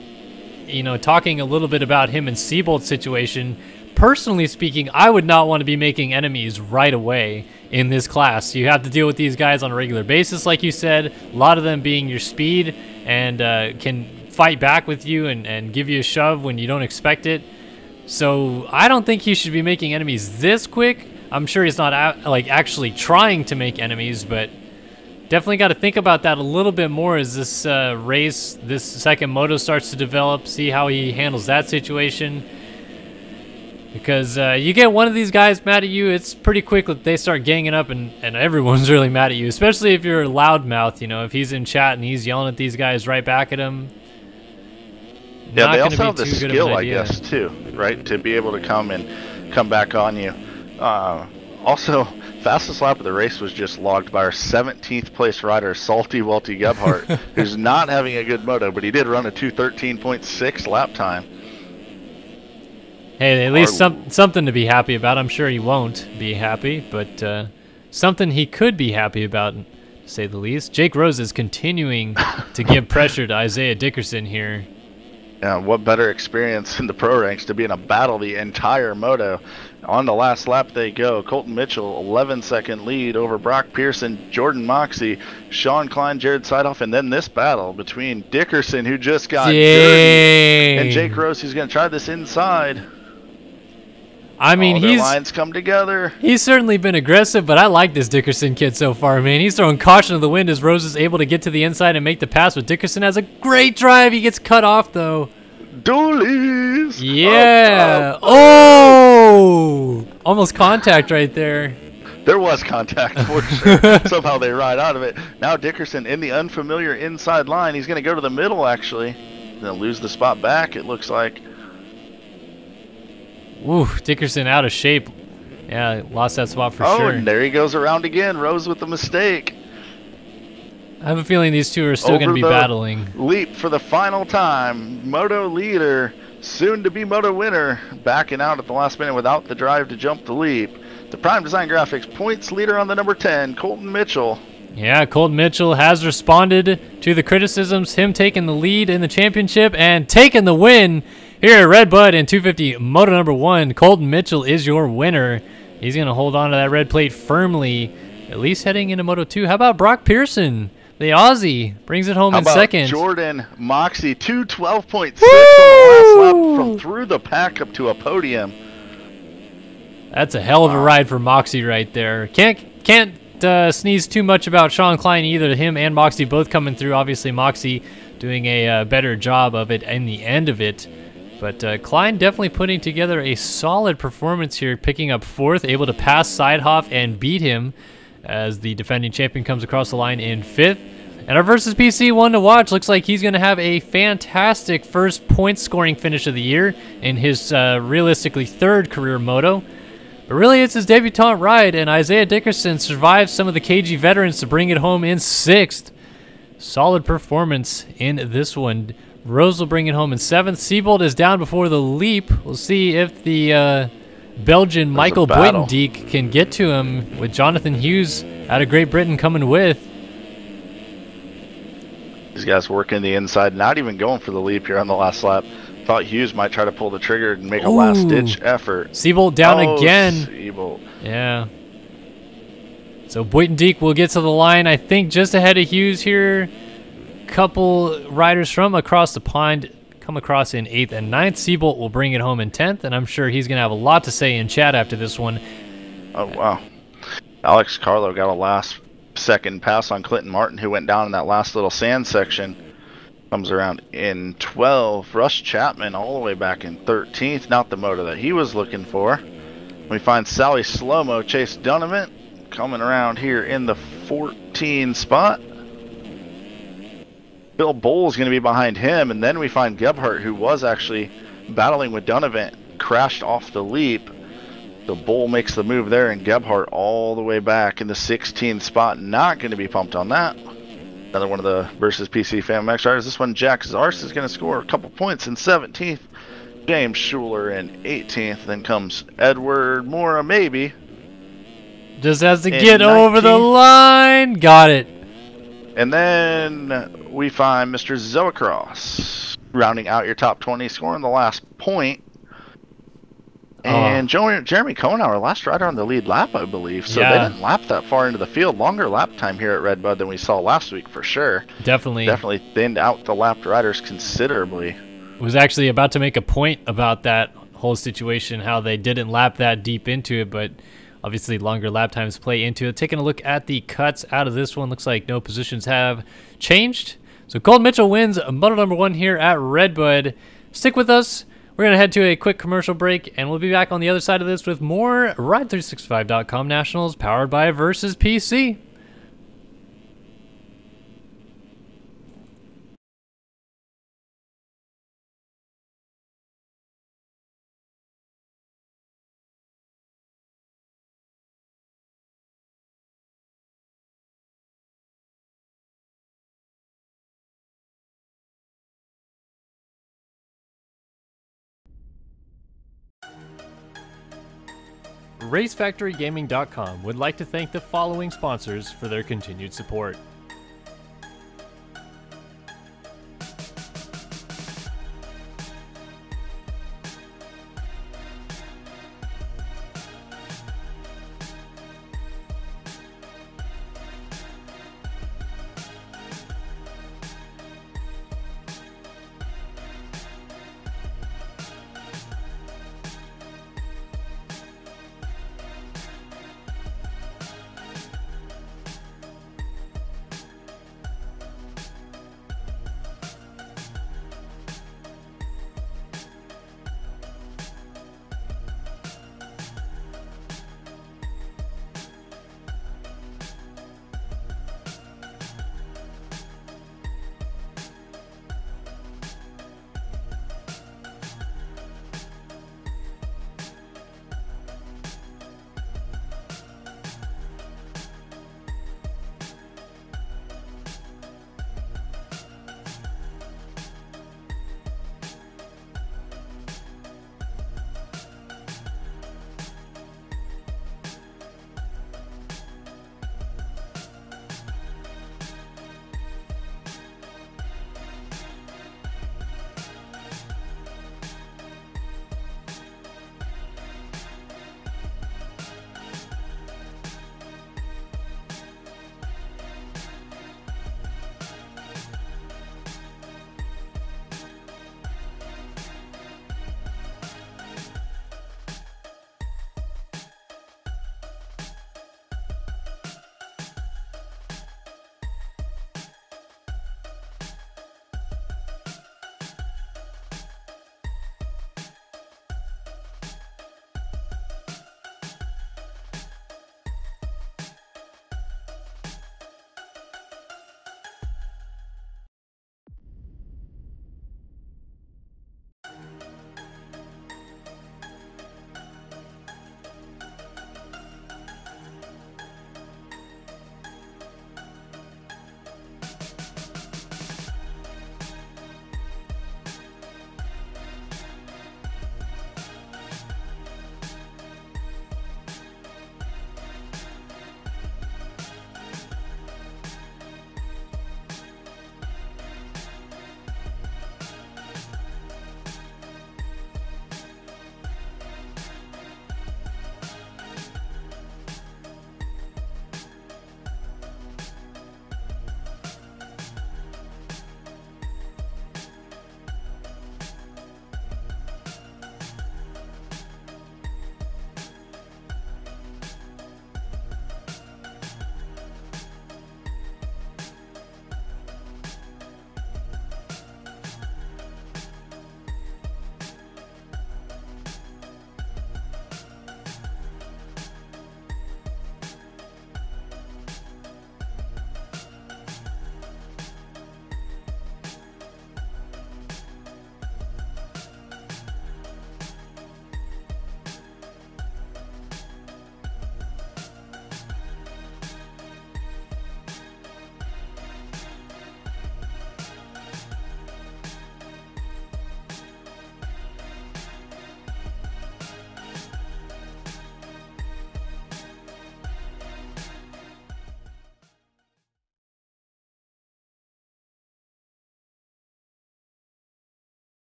you know, talking a little bit about him and Seabolt's situation, personally speaking, I would not want to be making enemies right away in this class. You have to deal with these guys on a regular basis, like you said, a lot of them being your speed and can fight back with you and give you a shove when you don't expect it. So I don't think he should be making enemies this quick. I'm sure he's not actually trying to make enemies, but definitely got to think about that a little bit more as this this second moto starts to develop, see how he handles that situation. Because you get one of these guys mad at you, it's pretty quick that they start ganging up and everyone's really mad at you, especially if you're a loudmouth, you know, if he's in chat and he's yelling at these guys right back at him. Yeah, they not also going have to the be too good of skill, an I idea. guess, too, right? To be able to come back on you. Also, fastest lap of the race was just logged by our 17th place rider, Salty Welty Gebhardt, who's not having a good moto, but he did run a 2:13.6 lap time. Hey, at least something to be happy about. I'm sure he won't be happy, but something he could be happy about, to say the least. Jake Rose is continuing to give pressure to Isaiah Dickerson here. Yeah, what better experience in the pro ranks to be in a battle the entire moto. On the last lap they go. Colton Mitchell, 11-second lead over Brock Pearson, Jordan Moxey, Sean Klein, Jared Seidoff, and then this battle between Dickerson, who just got dirty, and Jake Rose, who's going to try this inside. I mean, their lines come together. He's certainly been aggressive, but I like this Dickerson kid so far, man. He's throwing caution to the wind as Rose is able to get to the inside and make the pass, but Dickerson has a great drive. He gets cut off, though. Doolies! Yeah. Oh! Almost contact right there. There was contact for sure. Somehow they ride out of it. Now Dickerson in the unfamiliar inside line. He's going to go to the middle, actually. Going to lose the spot back, it looks like. Ooh, Dickerson out of shape. Yeah, lost that spot for sure. Oh, and there he goes around again. Rose with the mistake. I have a feeling these two are still going to be battling. Leap for the final time. Moto leader, soon to be moto winner, backing out at the last minute without the drive to jump the leap. The Prime Design Graphics points leader on the number 10, Colton Mitchell. Yeah, Colton Mitchell has responded to the criticisms, him taking the lead in the championship and taking the win here at Red Bud in 250 Moto number 1. Colton Mitchell is your winner. He's going to hold on to that red plate firmly, at least heading into Moto 2. How about Brock Pearson? The Aussie brings it home in second. Jordan Moxey, 2:12.6 on the last lap from through the pack up to a podium. That's a hell of a ride for Moxey right there. Can't sneeze too much about Sean Klein either. Him and Moxey both coming through. Obviously, Moxey doing a better job of it in the end of it. But Klein definitely putting together a solid performance here, picking up 4th, able to pass Seidhoff and beat him as the defending champion comes across the line in 5th. And our Versus PC one to watch looks like he's going to have a fantastic first point scoring finish of the year in his realistically 3rd career moto. But really, it's his debutante ride, and Isaiah Dickerson survived some of the KG veterans to bring it home in 6th. Solid performance in this one. Rose will bring it home in 7th. Siebold is down before the leap. We'll see if the Belgian Michael Buitendijk can get to him with Jonathan Hughes out of Great Britain coming with. These guys working the inside, not even going for the leap here on the last lap. Thought Hughes might try to pull the trigger and make a last-ditch effort. Siebold down again. Siebold. Yeah. So Buitendijk will get to the line, I think, just ahead of Hughes here. Couple riders from across the pond come across in 8th and 9th. Siebold will bring it home in 10th, and I'm sure he's going to have a lot to say in chat after this one. Oh, wow. Alex Carlo got a last-second pass on Clinton Martin, who went down in that last little sand section. Comes around in 12th. Russ Chapman all the way back in 13th. Not the moto that he was looking for. We find Sally Slow-Mo, Chase Dunnament, coming around here in the 14 spot. Bill Bowles going to be behind him, and then we find Gebhardt, who was actually battling with Dunnament, crashed off the leap. The Bull makes the move there, and Gebhardt all the way back in the 16th spot. Not going to be pumped on that. Another one of the Versus PC Fan Max riders. This one, Jack Zars, is going to score a couple points in 17th. James Schuler in 18th. Then comes Edward Mora, maybe. Just has to get over the line. Got it. And then we find Mr. Zoacross rounding out your top 20, scoring the last point. And Jeremy Cohen, our last rider on the lead lap, I believe. So they didn't lap that far into the field. Longer lap time here at Red Bud than we saw last week for sure. Definitely thinned out the lapped riders considerably. Was actually about to make a point about that whole situation, how they didn't lap that deep into it, but obviously longer lap times play into it. Taking a look at the cuts out of this one, looks like no positions have changed. So Colton Mitchell wins moto number 1 here at Red Bud. Stick with us. We're going to head to a quick commercial break, and we'll be back on the other side of this with more Ride365.com Nationals powered by Versus PC. RaceFactoryGaming.com would like to thank the following sponsors for their continued support.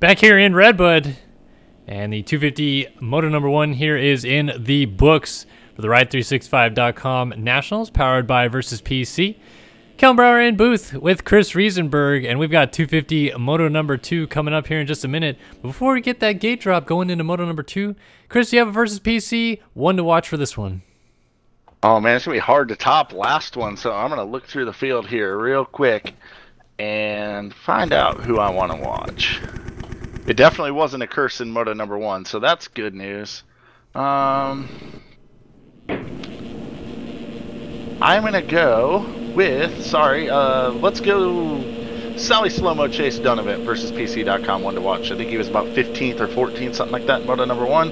Back here in Redbud, and the 250 Moto number 1 here is in the books for the Ride365.com Nationals, powered by Versus PC. Kellen Brauer in booth with Chris Riesenberg, and we've got 250 Moto number 2 coming up here in just a minute. But before we get that gate drop going into Moto number 2, Chris, do you have a Versus PC? One to watch for this one. Oh man, it's gonna be hard to top last one, so I'm gonna look through the field here real quick and find out who I want to watch. It definitely wasn't a curse in Moto number 1, so that's good news. I'm gonna go with, let's go Sally Slow-Mo Chase Donovan versus PC.com one to watch. I think he was about 15th or 14th, something like that in Moto number 1.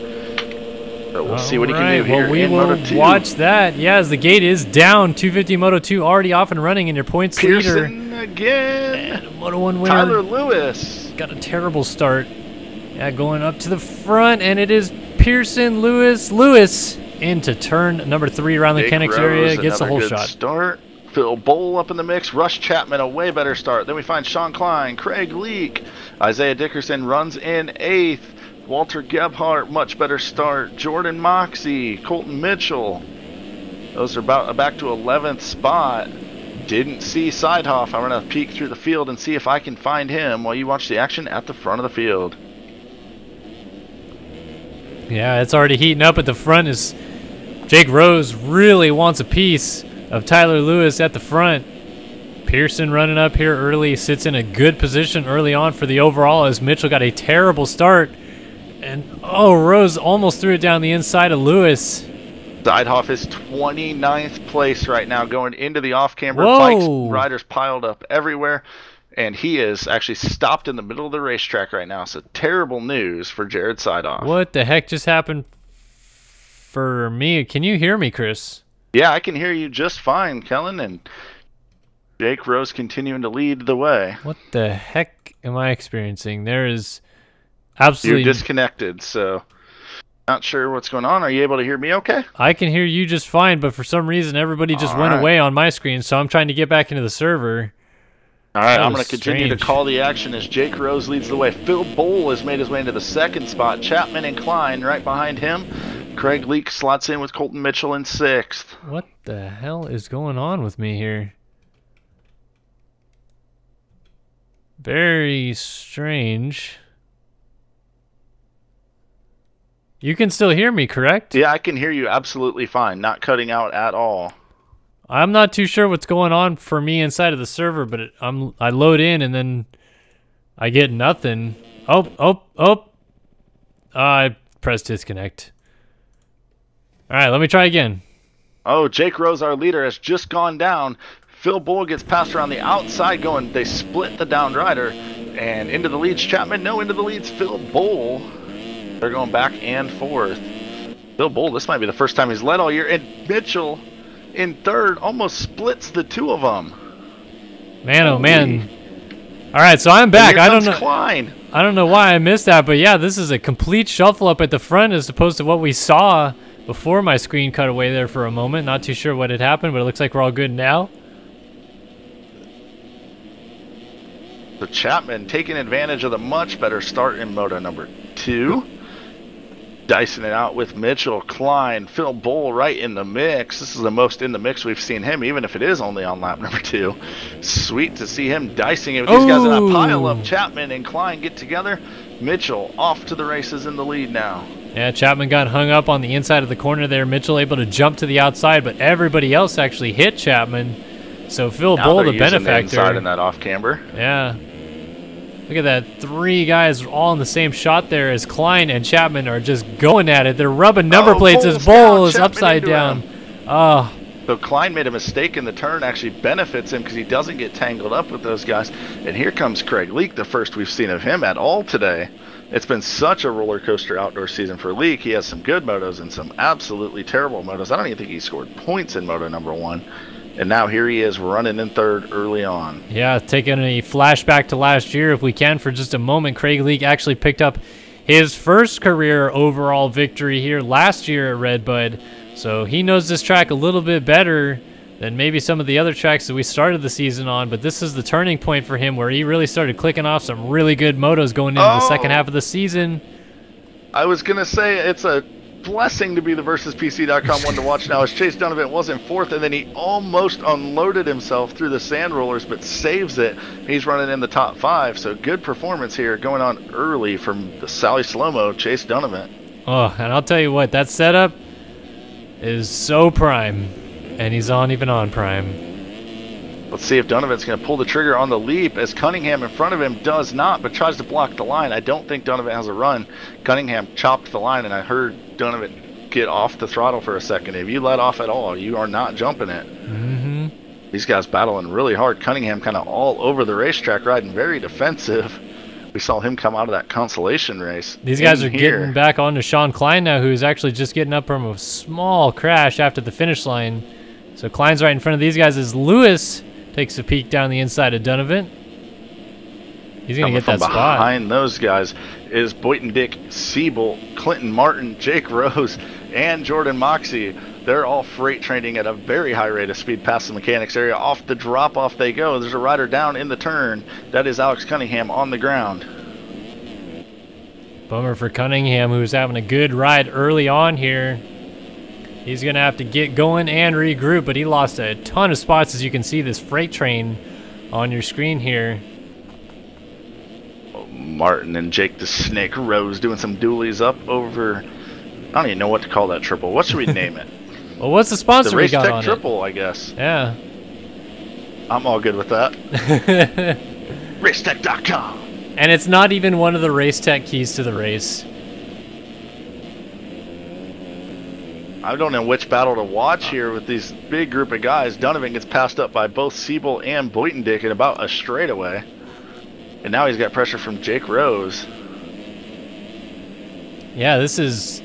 So we'll see what he can do here well, we in will Moto 2. watch that. Yeah, as the gate is down, 250 Moto 2 already off and running in your points Pearson leader. again. And Moto 1 winner. Tyler Lewis. Got a terrible start. Yeah, going up to the front, and it is Pearson Lewis into turn number 3 around the Kennex area. Gets the whole shot. Start. Phil Bowl up in the mix. Rush Chapman, a way better start. Then we find Sean Klein, Craig Leak. Isaiah Dickerson runs in 8th. Walter Gebhardt, much better start. Jordan Moxie, Colton Mitchell. Those are back to 11th spot. Didn't see Seidhoff. I'm going to peek through the field and see if I can find him while you watch the action at the front of the field. Yeah, it's already heating up at the front as Jake Rose really wants a piece of Tyler Lewis at the front. Pearson running up here early, sits in a good position early on for the overall as Mitchell got a terrible start. And, oh, Rose almost threw it down the inside of Lewis. Seidhoff is 29th place right now going into the off-camber. Whoa. Bikes, riders piled up everywhere. And he is actually stopped in the middle of the racetrack right now. So terrible news for Jared Seidhoff. What the heck just happened for me? Can you hear me, Chris? Yeah, I can hear you just fine, Kellen. And Jake Rose continuing to lead the way. What the heck am I experiencing? There is absolutely... You're disconnected, so not sure what's going on. Are you able to hear me okay? I can hear you just fine, but for some reason everybody just went away on my screen, so I'm trying to get back into the server. All right, I'm going to continue to call the action as Jake Rose leads the way. Phil Bowl has made his way into the 2nd spot. Chapman and Klein right behind him. Craig Leak slots in with Colton Mitchell in 6th. What the hell is going on with me here? Very strange. You can still hear me, correct? Yeah, I can hear you absolutely fine. Not cutting out at all. I'm not too sure what's going on for me inside of the server, but I load in and then I get nothing. I pressed disconnect. All right, let me try again. Oh, Jake Rose, our leader, has just gone down. Phil Bull gets passed around the outside going. They split the downed rider. And into the leads, Chapman. No, into the leads, Phil Bull. They're going back and forth. Phil Bull, this might be the first time he's led all year. And Mitchell in 3rd almost splits the 2 of them. Man, oh man. All right, so I'm back. I don't know. Klein. I don't know why I missed that, but yeah, this is a complete shuffle up at the front as opposed to what we saw before my screen cut away there for a moment. Not too sure what had happened, but it looks like we're all good now. So Chapman taking advantage of the much better start in Moto number 2. Dicing it out with Mitchell, Klein, Phil Bull right in the mix. This is the most in the mix we've seen him, even if it is only on lap number 2. Sweet to see him dicing it with these guys in a pile up. Chapman and Klein get together. Mitchell off to the races in the lead now. Yeah, Chapman got hung up on the inside of the corner there. Mitchell able to jump to the outside, but everybody else actually hit Chapman. So Phil Bull, the benefactor. Inside in that off camber. Yeah. Look at that. 3 guys all in the same shot there as Klein and Chapman are just going at it. They're rubbing number plates as Bull is upside down. Oh. So Klein made a mistake in the turn, actually benefits him because he doesn't get tangled up with those guys. And here comes Craig Leak, the first we've seen of him at all today. It's been such a roller coaster outdoor season for Leak. He has some good motos and some absolutely terrible motos. I don't even think he scored points in Moto number 1. And now here he is running in 3rd early on. Yeah, taking a flashback to last year, if we can, for just a moment. Craig Leak actually picked up his first career overall victory here last year at Redbud. So he knows this track a little bit better than maybe some of the other tracks that we started the season on. But this is the turning point for him where he really started clicking off some really good motos going into the second half of the season. I was going to say it's a blessing to be the versuspc.com one to watch now as Chase Donovan was in 4th, and then he almost unloaded himself through the sand rollers but saves it. He's running in the top 5, so good performance here going on early from the Sally Slow-Mo Chase Donovan. Oh, and I'll tell you what, that setup is so prime, and he's on even on prime. Let's see if Donovan's going to pull the trigger on the leap as Cunningham in front of him does not, but tries to block the line. I don't think Donovan has a run. Cunningham chopped the line, and I heard Donovan get off the throttle for a second. If you let off at all, you are not jumping it. Mm-hmm. These guys battling really hard. Cunningham kind of all over the racetrack, riding very defensive. We saw him come out of that Consolation race. These guys are getting back onto Sean Klein now, who's actually just getting up from a small crash after the finish line. So Klein's right in front of these guys as Lewis takes a peek down the inside of Donovan. He's going to get that spot. Behind those guys is Boynton Dick, Siebel, Clinton Martin, Jake Rose, and Jordan Moxie. They're all freight training at a very high rate of speed past the mechanics area. Off the drop-off they go. There's a rider down in the turn. That is Alex Cunningham on the ground. Bummer for Cunningham, who's having a good ride early on here. He's going to have to get going and regroup, but he lost a ton of spots, as you can see this freight train on your screen here. Martin and Jake the Snake Rose doing some dualies up over... I don't even know what to call that triple. What should we name it? Well, what's the sponsor we got on it? The Race Tech triple, I guess. Yeah. I'm all good with that. Racetech.com. And it's not even one of the Race Tech keys to the race. I don't know which battle to watch here with these big group of guys. Donovan gets passed up by both Siebel and Boynton Dick in about a straightaway. And now he's got pressure from Jake Rose. Yeah, this is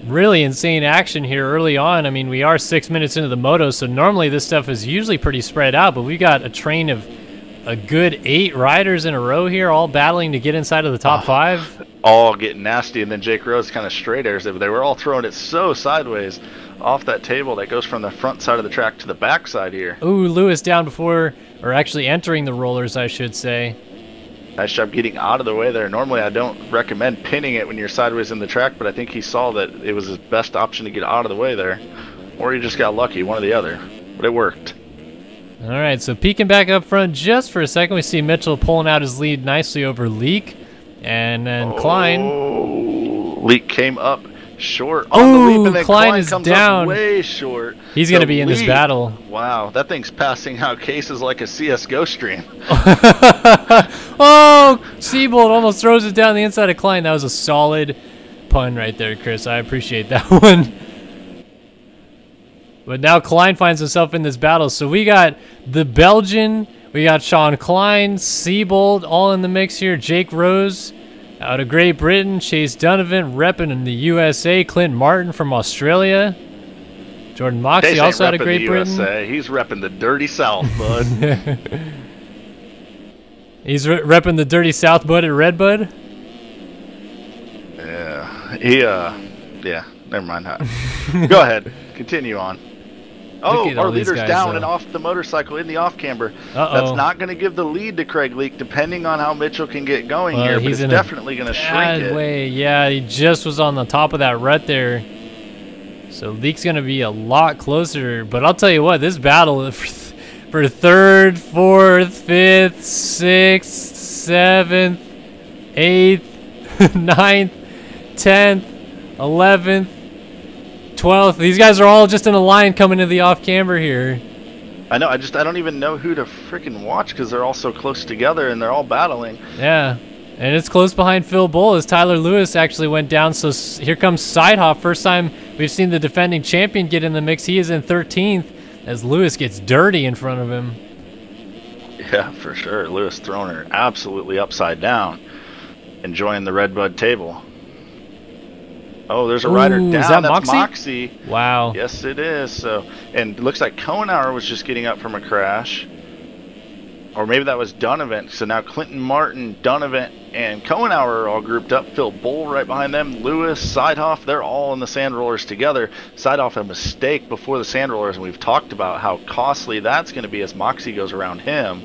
really insane action here early on. I mean, we are 6 minutes into the moto, so normally this stuff is usually pretty spread out, but we got a train of a good 8 riders in a row here, all battling to get inside of the top 5. All getting nasty, and then Jake Rose kind of straight airs it. They were all throwing it so sideways off that table that goes from the front side of the track to the back side here. Ooh, Lewis down before, or actually entering the rollers, I should say. Nice job getting out of the way there. Normally I don't recommend pinning it when you're sideways in the track, but I think he saw that it was his best option to get out of the way there. Or he just got lucky, one or the other. But it worked. All right, so peeking back up front just for a second, we see Mitchell pulling out his lead nicely over Leak. And then Klein. Leak came up short on the leap, and then Klein is comes down. Up way short. He's going to be in this battle. Wow, that thing's passing out cases like a CSGO stream. Oh, Seabold almost throws it down the inside of Klein. That was a solid pun right there, Chris. I appreciate that one. But now Klein finds himself in this battle. So we got the Belgian, we got Sean Klein, Seabold all in the mix here. Jake Rose out of Great Britain, Chase Donovan repping in the USA, Clint Martin from Australia, Jordan Moxie also out of Great Britain. USA. He's repping the dirty South, bud. He's repping the dirty South, bud, at Redbud. Yeah, yeah. Never mind that. Go ahead, continue on. Oh, our leader's down and off the motorcycle in the off camber. That's not going to give the lead to Craig Leak, depending on how Mitchell can get going here. But he's definitely going to shrink it. Way. Yeah, he just was on the top of that rut there. So Leak's going to be a lot closer. But I'll tell you what, this battle for 3rd, 4th, 5th, 6th, 7th, 8th, 9th, 10th, 11th, 12th. These guys are all just in a line coming to the off camber here. I know. I don't even know who to freaking watch because they're all so close together and they're all battling. Yeah, and it's close behind Phil Bull as Tyler Lewis actually went down. So here comes Sidehoff. First time we've seen the defending champion get in the mix. He is in 13th as Lewis gets dirty in front of him. Yeah, for sure. Lewis throwing her absolutely upside down, enjoying the Redbud table. Oh, there's a rider down. Is that That's Moxie? Wow. Yes, it is. So, and it looks like Kohenauer was just getting up from a crash. Or maybe that was Donovan. So now Clinton Martin, Donovan, and Kohenauer are all grouped up. Phil Bull right behind them. Lewis, Sidehoff, they're all in the sand rollers together. Sidehoff had a mistake before the sand rollers, and we've talked about how costly that's going to be as Moxie goes around him.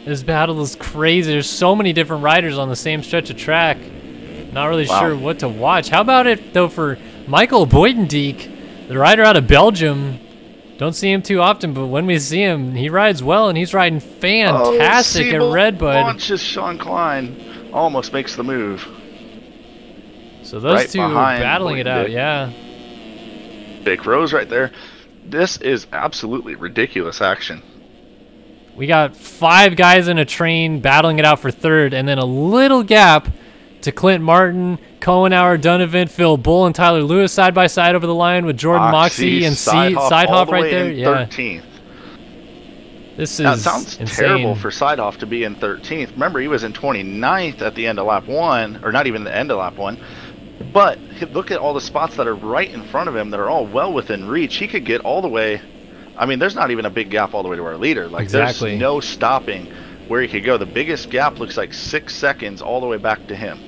This battle is crazy. There's so many different riders on the same stretch of track. Not really sure what to watch. How about it, though, for Michael Boydendijk, the rider out of Belgium? Don't see him too often, but when we see him, he rides well, and he's riding fantastic at Redbud. Launches Sean Klein, almost makes the move. So those two battling it out, yeah. Jake Rose right there. This is absolutely ridiculous action. We got 5 guys in a train battling it out for 3rd, and then a little gap to Clint Martin, Kohenauer, Donovan, Phil Bull, and Tyler Lewis side by side over the line with Jordan Moxie and Sidehoff right there. Yeah. 13th. This is that sounds insane. terrible for Seidhoff to be in 13th. Remember, he was in 29th at the end of lap 1, or not even the end of lap 1. But look at all the spots that are right in front of him that are all well within reach. He could get all the way. I mean, there's not even a big gap all the way to our leader. Like, exactly. There's no stopping where he could go. The biggest gap looks like 6 seconds all the way back to him.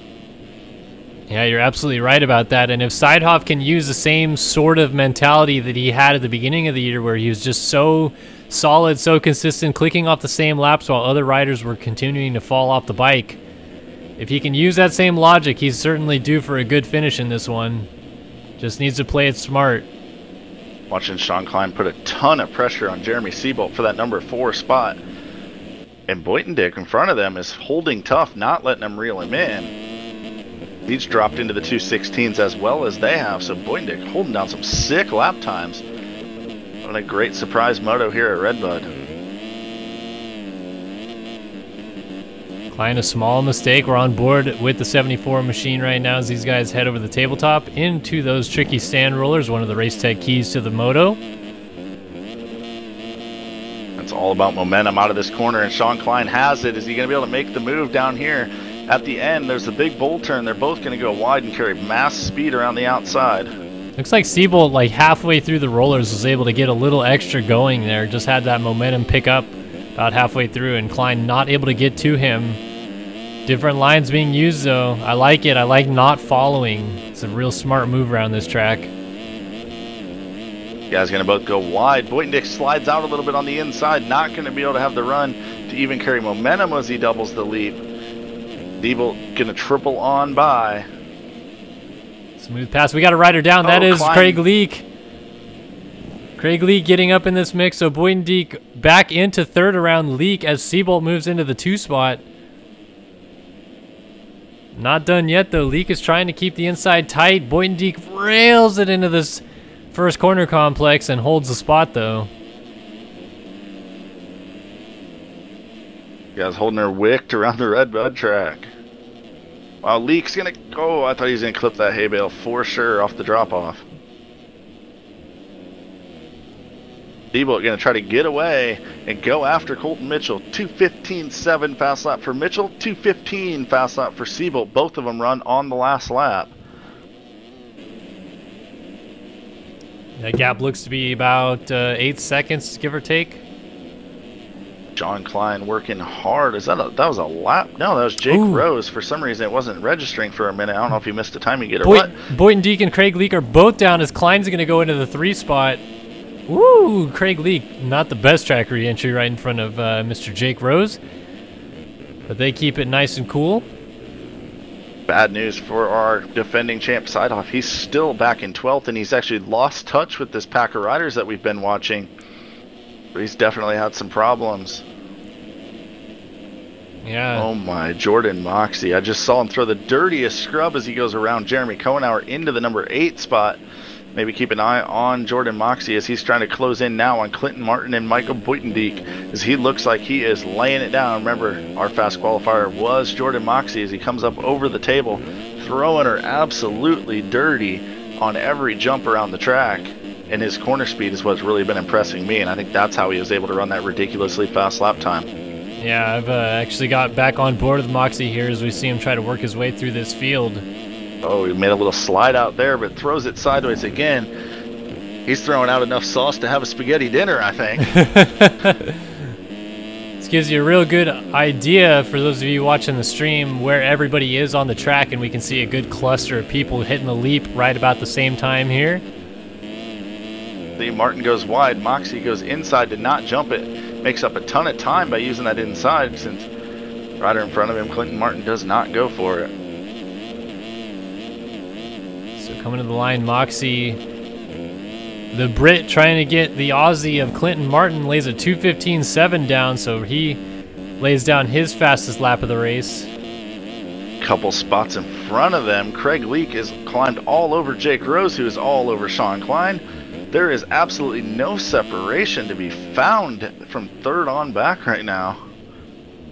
Yeah, you're absolutely right about that. And if Seidhoff can use the same sort of mentality that he had at the beginning of the year, where he was just so solid, so consistent, clicking off the same laps while other riders were continuing to fall off the bike, if he can use that same logic, he's certainly due for a good finish in this one. Just needs to play it smart. Watching Sean Klein put a ton of pressure on Jeremy Seabolt for that number 4 spot. And Boytendick in front of them is holding tough, not letting them reel him in. He's dropped into the 2:16s as well as they have, so Boytendick holding down some sick lap times. What a great surprise moto here at Redbud. Klein, a small mistake. We're on board with the 74 machine right now as these guys head over the tabletop into those tricky stand rollers, one of the race tech keys to the moto. It's all about momentum out of this corner, and Sean Klein has it. Is he going to be able to make the move down here? At the end, there's the big bull turn. They're both going to go wide and carry mass speed around the outside. Looks like Seabolt, like halfway through the rollers, was able to get a little extra going there. Just had that momentum pick up about halfway through, and Klein not able to get to him. Different lines being used, though. I like it. I like not following. It's a real smart move around this track. You guys going to both go wide. Boytendick slides out a little bit on the inside. Not going to be able to have the run to even carry momentum as he doubles the leap. Seabolt going to triple on by. Smooth pass. We got a rider down. That is Klein. Craig Leake. Craig Leake getting up in this mix. So Boytendick back into third around Leake as Seabolt moves into the 2 spot. Not done yet, though. Leake is trying to keep the inside tight. Boytendick rails it into this first corner complex and holds the spot, though. You guys holding their wick around the Redbud track. Wow, Leake's going to go. I thought he was going to clip that hay bale for sure off the drop-off. Seabolt going to try to get away and go after Colton Mitchell. 2:15.7 fast lap for Mitchell, 2:15 fast lap for Seabolt. Both of them run on the last lap. That gap looks to be about 8 seconds, give or take. John Klein working hard. Is that was a lap? No, that was Jake Rose. For some reason, it wasn't registering for a minute. I don't know if he missed a timing gate or what. Boytendick and Craig Leake are both down as Klein's going to go into the 3 spot. Woo! Craig Leake, not the best track re-entry right in front of Mr. Jake Rose. But they keep it nice and cool. Bad news for our defending champ Seidhoff. He's still back in 12th, and he's actually lost touch with this pack of riders that we've been watching. But he's definitely had some problems. Yeah. Oh my, Jordan Moxie. I just saw him throw the dirtiest scrub as he goes around Jeremy Cohenauer into the number 8 spot. Maybe keep an eye on Jordan Moxie as he's trying to close in now on Clinton Martin and Michael Boytendick, as he looks like he is laying it down. Remember, our fast qualifier was Jordan Moxie as he comes up over the table, throwing her absolutely dirty on every jump around the track. And his corner speed is what's really been impressing me, and I think that's how he was able to run that ridiculously fast lap time. Yeah, I've actually got back on board with Moxie here as we see him try to work his way through this field. Oh, he made a little slide out there, but throws it sideways again. He's throwing out enough sauce to have a spaghetti dinner, I think. This gives you a real good idea for those of you watching the stream where everybody is on the track, and we can see a good cluster of people hitting the leap right about the same time here. See, Martin goes wide, Moxie goes inside to not jump it. Makes up a ton of time by using that inside, since rider in front of him, Clinton Martin, does not go for it. So coming to the line, Moxie, the Brit trying to get the Aussie of Clinton Martin, lays a 2:15.7 down, so he lays down his fastest lap of the race. Couple spots in front of them, Craig Leake is climbed all over Jake Rose, who is all over Sean Klein. There is absolutely no separation to be found from third on back right now.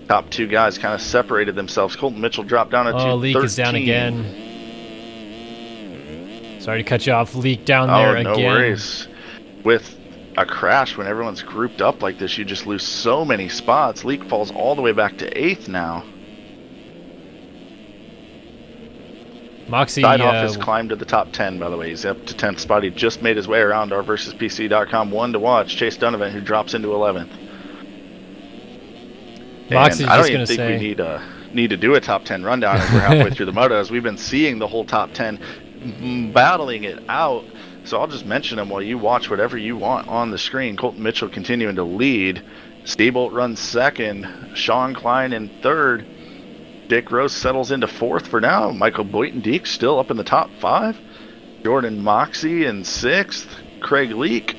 Top 2 guys kind of separated themselves. Colton Mitchell dropped down to 2:13. Oh, Leake is down again. Sorry to cut you off. Leake down there again. No worries. With a crash when everyone's grouped up like this. You just lose so many spots. Leak falls all the way back to 8th now. Moxie Sidehoff has climbed to the top 10, by the way. He's up to 10th spot. He just made his way around our versus PC.com. One to watch, Chase Donovan, who drops into 11th. Moxie's I don't just even gonna think say we need to do a top 10 rundown as we're halfway through the motos. We've been seeing the whole top 10 battling it out. So I'll just mention them while you watch whatever you want on the screen. Colton Mitchell continuing to lead. Steebolt runs second. Sean Klein in third. Dick Rose settles into 4th for now. Michael Boyton-Deek still up in the top 5. Jordan Moxie in 6th. Craig Leak.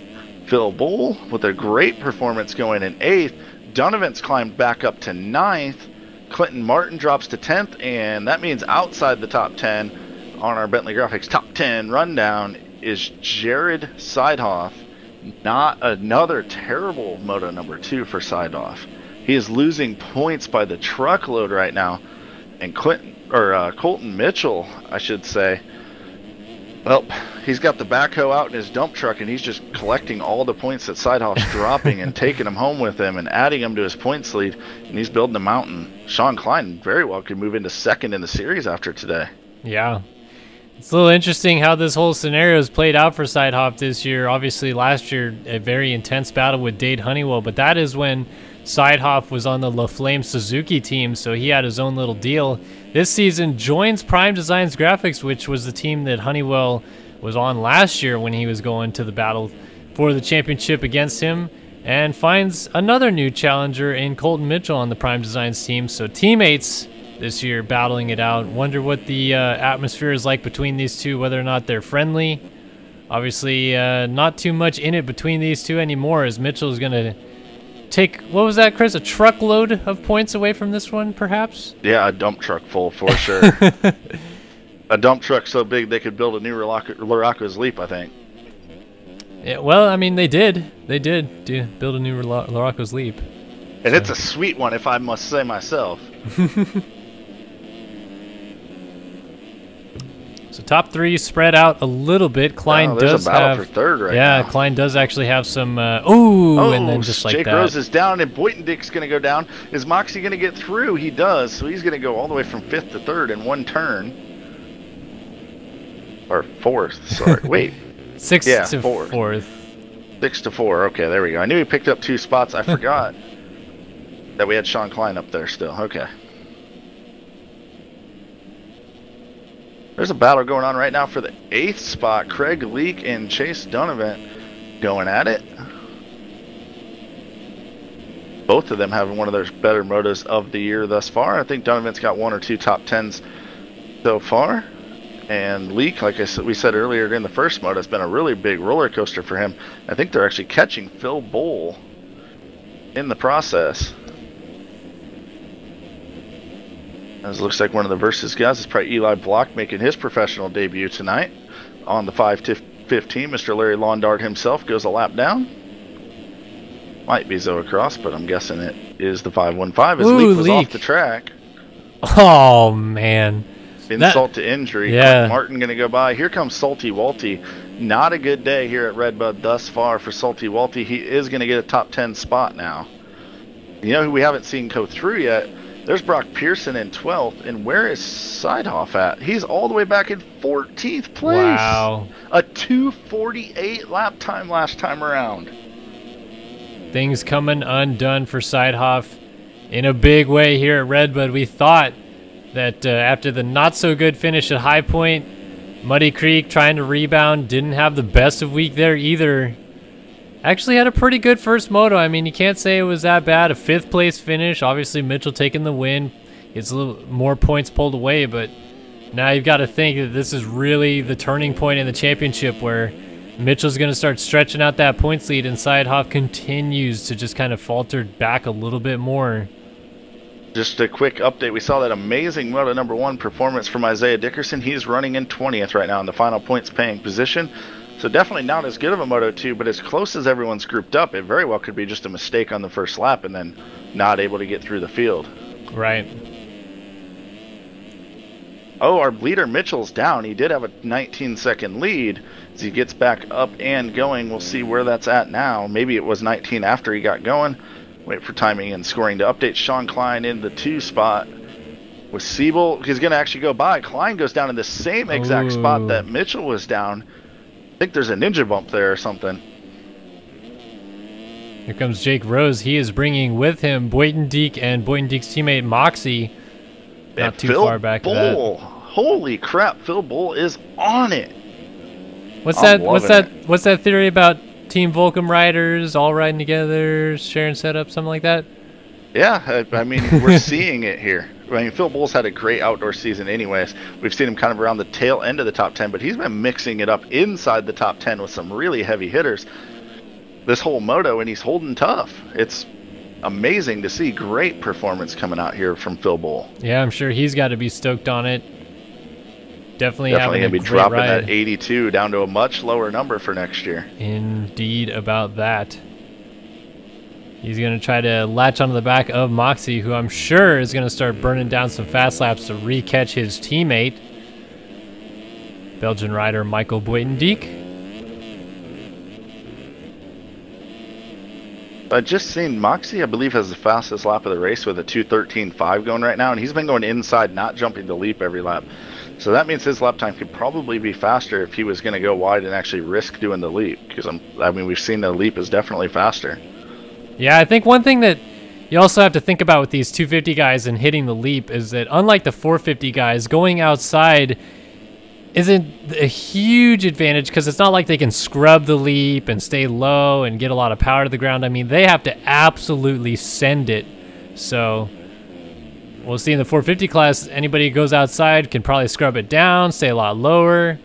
Phil Bull with a great performance going in 8th. Donovan's climbed back up to 9th. Clinton Martin drops to 10th, and that means outside the top 10 on our Bentley Graphics top 10 rundown is Jared Sidehoff. Not another terrible moto number 2 for Sidehoff. He is losing points by the truckload right now, and Colton Mitchell, I should say, well, he's got the backhoe out in his dump truck, and he's just collecting all the points that Sidehoff's dropping and taking them home with him and adding them to his points lead, and he's building a mountain. Sean Klein very well could move into 2nd in the series after today. Yeah. It's a little interesting how this whole scenario has played out for Sidehoff this year. Obviously, last year, a very intense battle with Dade Honeywell, but that is when Sidehoff was on the La Flame Suzuki team, so he had his own little deal. This season, joins Prime Designs Graphics, which was the team that Honeywell was on last year when he was going to the battle for the championship against him, and finds another new challenger in Colton Mitchell on the Prime Designs team. So teammates this year battling it out. Wonder what the atmosphere is like between these two, whether or not they're friendly. Obviously, not too much in it between these two anymore, as Mitchell is going to take, what was that, Chris? A truckload of points away from this one, perhaps? Yeah, a dump truck full for sure. A dump truck so big they could build a new Luraco's Leap, I think. Yeah, well, I mean, they did. They did build a new Luraco's Leap. And so. It's a sweet one, if I must say myself. So top 3 spread out a little bit. Klein does a battle have for 3rd right now. Yeah, Klein does actually have some. And then just like Jake that. Rose is down, and Boyton-Dick's going to go down. Is Moxie going to get through? He does. So he's going to go all the way from 5th to 3rd in one turn. Or 4th. Sorry. Wait. 6th to 4th. 6 to 4. Okay, there we go. I knew he picked up 2 spots. I forgot that we had Sean Klein up there still. Okay. There's a battle going on right now for the 8th spot. Craig Leak and Chase Donovan going at it. Both of them having one of their better motos of the year thus far. I think Donovan's got 1 or 2 top 10s so far. And Leak, like we said earlier in the first moto, has been a really big roller coaster for him. I think they're actually catching Phil Bull in the process. As it looks like one of the versus guys is probably Eli Block making his professional debut tonight on the 5-15. Mr. Larry Laundard himself goes a lap down. Might be Zoe Cross, but I'm guessing it is the 515 as Leak was off the track. Oh, man. Insult to injury. Yeah. Martin going to go by. Here comes Salty Walty. Not a good day here at Redbud thus far for Salty Walty. He is going to get a top 10 spot now. You know who we haven't seen go through yet? There's Brock Pearson in 12th, and where is Sidehoff at? He's all the way back in 14th place. Wow. A 2:48 lap time last time around. Things coming undone for Sidehoff in a big way here at Redbud. We thought that after the not-so-good finish at High Point, Muddy Creek trying to rebound, didn't have the best of week there either. Actually had a pretty good first moto. I mean, you can't say it was that bad. A 5th place finish. Obviously, Mitchell taking the win. Gets a little more points pulled away, but now you've got to think that this is really the turning point in the championship where Mitchell's going to start stretching out that points lead, and Sidehoff continues to just kind of falter back a little bit more. Just a quick update. We saw that amazing Moto number 1 performance from Isaiah Dickerson. He's running in 20th right now in the final points paying position. So definitely not as good of a Moto 2, but as close as everyone's grouped up, it very well could be just a mistake on the first lap and then not able to get through the field. Right. Oh, our leader Mitchell's down. He did have a 19-second lead. As he gets back up and going, we'll see where that's at now. Maybe it was 19 after he got going. Wait for timing and scoring to update. Sean Klein in the 2 spot. With Siebel, he's going to actually go by. Klein goes down in the same exact spot that Mitchell was down. I think there's a ninja bump there or something. Here comes Jake Rose. He is bringing with him Boyden-Deek and Boyden-Deek's teammate Moxie. Not too far back to that. Holy crap, Phil Bull is on it. What's that theory about Team Volcom riders all riding together, sharing setup, something like that? Yeah, I mean, we're seeing it here. I mean, Phil Bull's had a great outdoor season anyways. We've seen him kind of around the tail end of the top 10, but he's been mixing it up inside the top 10 with some really heavy hitters this whole moto, and he's holding tough. It's amazing to see. Great performance coming out here from Phil Bull. Yeah, I'm sure he's got to be stoked on it. Definitely going to be dropping that 82 down to a much lower number for next year. Indeed about that. He's going to try to latch onto the back of Moxie, who I'm sure is going to start burning down some fast laps to re-catch his teammate, Belgian rider Michael Boyden-Deek. I just seen Moxie, I believe, has the fastest lap of the race with a 2:13.5 going right now, and he's been going inside, not jumping the leap every lap. So that means his lap time could probably be faster if he was going to go wide and actually risk doing the leap, because I mean, we've seen the leap is definitely faster. Yeah, I think one thing that you also have to think about with these 250 guys and hitting the leap is that unlike the 450 guys, going outside isn't a huge advantage because it's not like they can scrub the leap and stay low and get a lot of power to the ground. I mean, they have to absolutely send it. So we'll see in the 450 class, anybody who goes outside can probably scrub it down, stay a lot lower.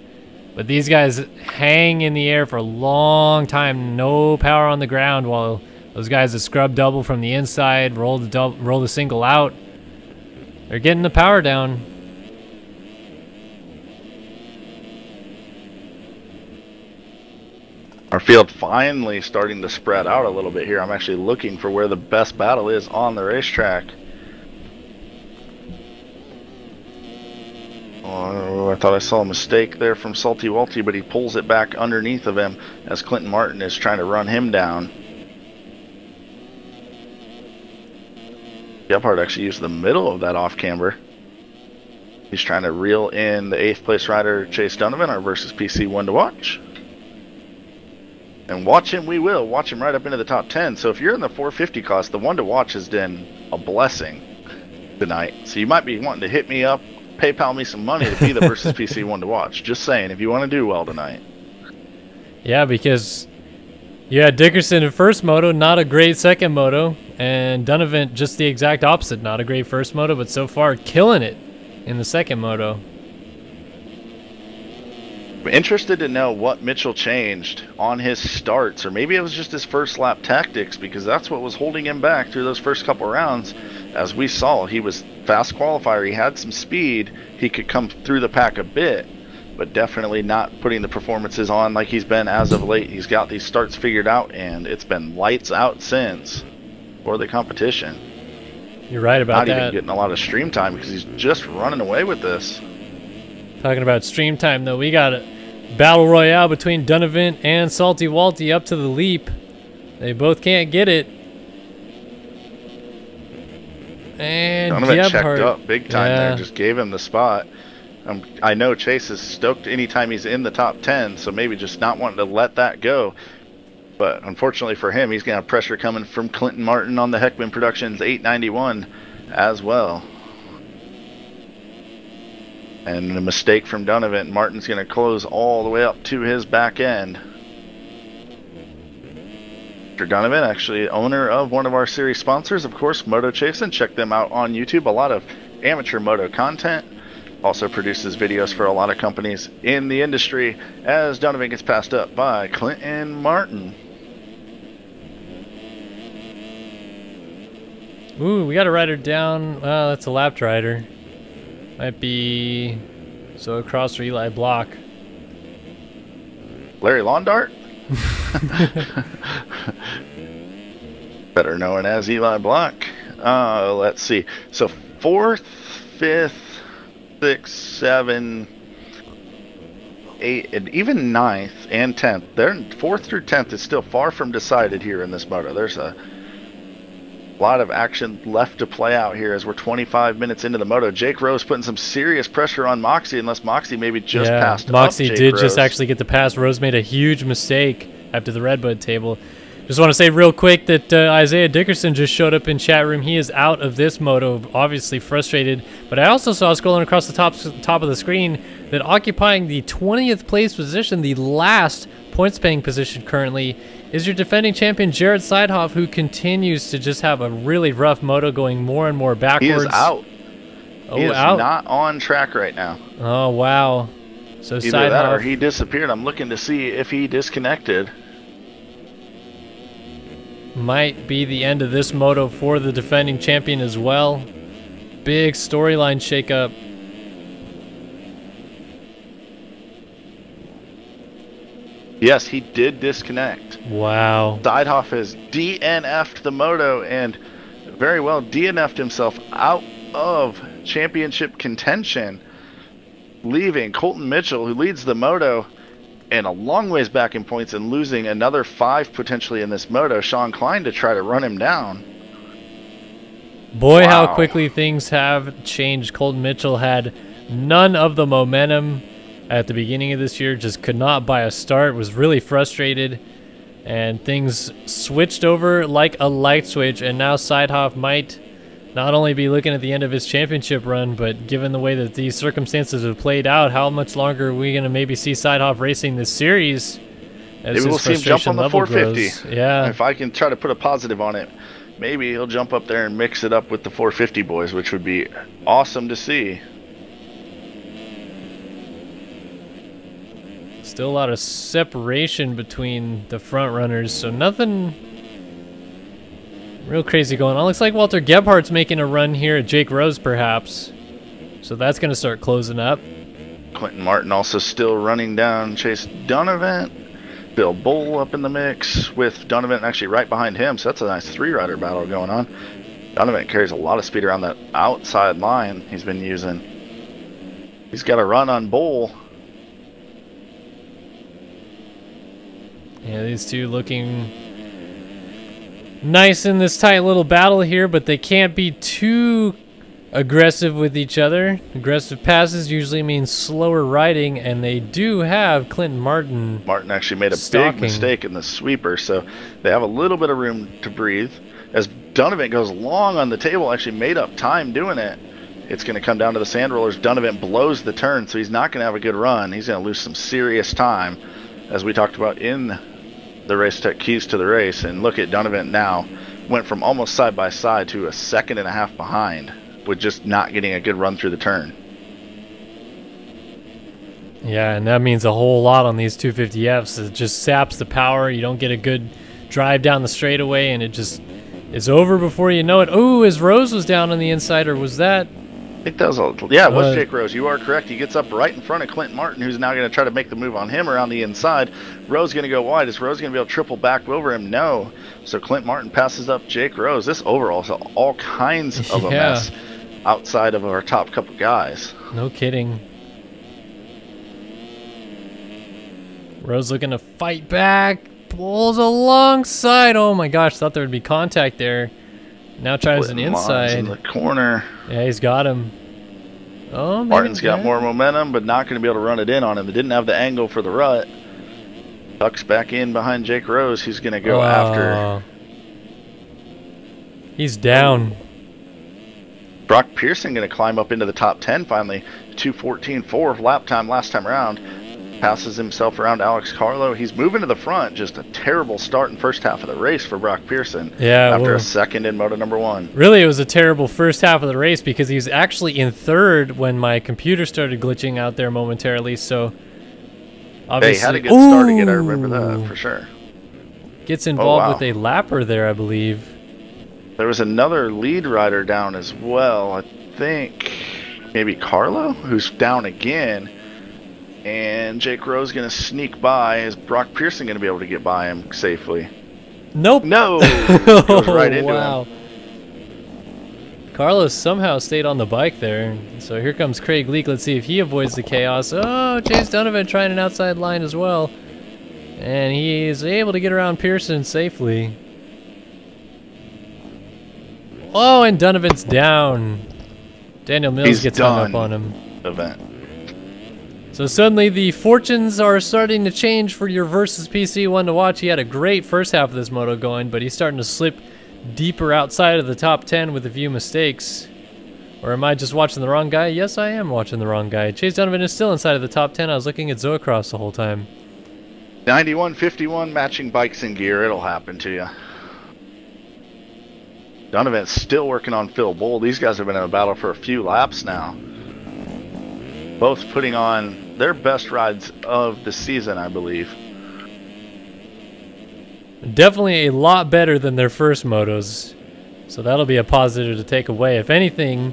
But these guys hang in the air for a long time, no power on the ground, while those guys that scrub double from the inside, roll the single out, they're getting the power down. Our field finally starting to spread out a little bit here. I'm actually looking for where the best battle is on the racetrack. Oh, I thought I saw a mistake there from Salty Walty, but he pulls it back underneath of him as Clinton Martin is trying to run him down. Gebhardt actually used the middle of that off camber. He's trying to reel in the 8th place rider Chase Donovan, our versus PC one to watch. And watch him we will. Watch him right up into the top 10. So if you're in the 450 class, the one to watch has been a blessing tonight. So you might be wanting to hit me up, PayPal me some money to be the versus PC one to watch. Just saying, if you want to do well tonight. Yeah, because you had Dickerson in first moto, not a great second moto, and Donovan just the exact opposite, not a great first moto, but so far killing it in the second moto. I'm interested to know what Mitchell changed on his starts, or maybe it was just his first lap tactics, because that's what was holding him back through those first couple rounds. As we saw, he was fast qualifier, he had some speed, he could come through the pack a bit, but definitely not putting the performances on like he's been as of late. He's got these starts figured out, and it's been lights out since for the competition. You're right about that. Not even getting a lot of stream time because he's just running away with this. Talking about stream time, though, we got a battle royale between Donovan and Salty Walty up to the leap. They both can't get it. And Donovan Gebhardt checked up big time there, just gave him the spot. I know Chase is stoked anytime he's in the top 10, so maybe just not wanting to let that go. But unfortunately for him, he's going to have pressure coming from Clinton Martin on the Heckman Productions 891 as well. And a mistake from Donovan. Martin's going to close all the way up to his back end. Mr. Donovan, actually owner of one of our series sponsors, of course, Moto Chasin'. Check them out on YouTube. A lot of amateur moto content. Also produces videos for a lot of companies in the industry as Donovan gets passed up by Clinton Martin. Ooh, we got a rider down. Well, that's a lapped rider. Might be so across for Eli Block. Larry Laundart? Better known as Eli Block. Let's see. So 4th, 5th, 6, 7, 8, and even 9th and 10th. They're 4th through 10th is still far from decided here in this moto. There's a lot of action left to play out here as we're 25 minutes into the moto. Jake Rose putting some serious pressure on Moxie, unless Moxie maybe just passed Moxie up Jake did Rose. just actually get the pass. Rose made a huge mistake after the Redbud table. Just want to say real quick that Isaiah Dickerson just showed up in chat room. He is out of this moto, obviously frustrated. But I also saw scrolling across the top of the screen that occupying the 20th place position, the last points paying position currently, is your defending champion Jared Seidhoff, who continues to just have a really rough moto, going more and more backwards. He is out. Oh, he is out. not on track right now. Oh, wow. So Either Seidhoff, that or he disappeared. I'm looking to see if he disconnected. might be the end of this moto for the defending champion as well. Big storyline shakeup. Yes, he did disconnect. Wow. Seidhoff has DNF'd the moto and very well DNF'd himself out of championship contention, leaving Colton Mitchell, who leads the moto, and a long ways back in points, and losing another 5 potentially in this moto. Sean Klein to try to run him down. Boy, Wow. how quickly things have changed. Colton Mitchell had none of the momentum at the beginning of this year, just could not buy a start, was really frustrated, and things switched over like a light switch, and now Seidhoff might not only be looking at the end of his championship run, but given the way that these circumstances have played out, how much longer are we going to maybe see Seidhoff racing this series? As Maybe we'll see him jump on the 450. Grows. Yeah. If I can try to put a positive on it, maybe he'll jump up there and mix it up with the 450 boys, which would be awesome to see. Still a lot of separation between the front runners, so nothing real crazy going on. Looks like Walter Gebhardt's making a run here at Jake Rose, perhaps. So that's going to start closing up. Quentin Martin also still running down Chase Donovan. Bill Bull up in the mix with Donovan actually right behind him, so that's a nice 3-rider battle going on. Donovan carries a lot of speed around that outside line he's been using. He's got a run on Bull. Yeah, these two looking nice in this tight little battle here, but they can't be too aggressive with each other. Aggressive passes usually mean slower riding, and they do have Clinton Martin. Martin actually made a stalking. big mistake in the sweeper, so they have a little bit of room to breathe. As Donovan goes long on the table, actually made up time doing it. It's going to come down to the sand rollers. Donovan blows the turn, so he's not going to have a good run. He's going to lose some serious time, as we talked about in the Race Tech Keys to the Race. And look at Donovan now. Went from almost side by side to a 1.5 seconds behind with just not getting a good run through the turn. Yeah, and that means a whole lot on these 250Fs. It just saps the power. You don't get a good drive down the straightaway, and it just is over before you know it. Oh, as Rose was down on the inside, or was that? I think that was yeah, it was Jake Rose. You are correct. He gets up right in front of Clinton Martin, who's now going to try to make the move on him around the inside. Rose going to go wide. Is Rose going to be able to triple back over him? No. So Clinton Martin passes up Jake Rose. This overall is all kinds of a mess outside of our top couple guys. No kidding. Rose looking to fight back. Pulls alongside. Oh my gosh, thought there would be contact there. Now tries an inside. In the corner. Yeah, he's got him. Oh, maybe, Martin's got more momentum, but not going to be able to run it in on him. They didn't have the angle for the rut. Tucks back in behind Jake Rose. He's going to go after. He's down. Brock Pearson going to climb up into the top 10 finally. 2:14.4 lap time last time around. Passes himself around Alex Carlo. He's moving to the front. Just a terrible start in first half of the race for Brock Pearson. Yeah, after a second in moto number 1. Really, it was a terrible first half of the race because he was actually in third when my computer started glitching out there momentarily. So obviously, he had a good start again. I remember that for sure. Gets involved with a lapper there, I believe. There was another lead rider down as well. I think maybe Carlo, who's down again. And Jake Rose going to sneak by. Is Brock Pearson going to be able to get by him safely? Nope. No. Goes right into him. Carlos somehow stayed on the bike there. So here comes Craig Leake. Let's see if he avoids the chaos. Oh, Chase Donovan trying an outside line as well. And he is able to get around Pearson safely. Oh, and Donovan's down. Daniel Mills gets hung up on him. Event. So suddenly the fortunes are starting to change for your Versus PC one to watch. He had a great first half of this moto going, but he's starting to slip deeper outside of the top 10 with a few mistakes. Or am I just watching the wrong guy? Yes, I am watching the wrong guy. Chase Donovan is still inside of the top 10. I was looking at Zoacross the whole time. 91-51 matching bikes and gear. It'll happen to you. Donovan's still working on Phil Bull. These guys have been in a battle for a few laps now. Both putting on their best rides of the season, I believe. Definitely a lot better than their first motos. So that'll be a positive to take away. If anything,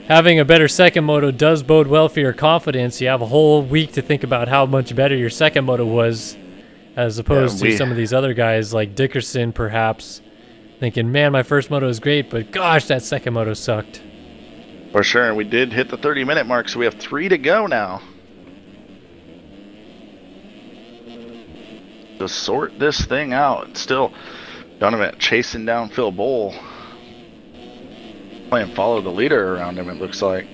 having a better second moto does bode well for your confidence. You have a whole week to think about how much better your second moto was, as opposed to some of these other guys like Dickerson, perhaps, thinking, man, my first moto is great, but gosh, that second moto sucked. For sure, and we did hit the 30-minute mark, so we have 3 to go now. To sort this thing out. Still, Donovan chasing down Phil Bull. Playing follow the leader around him, it looks like.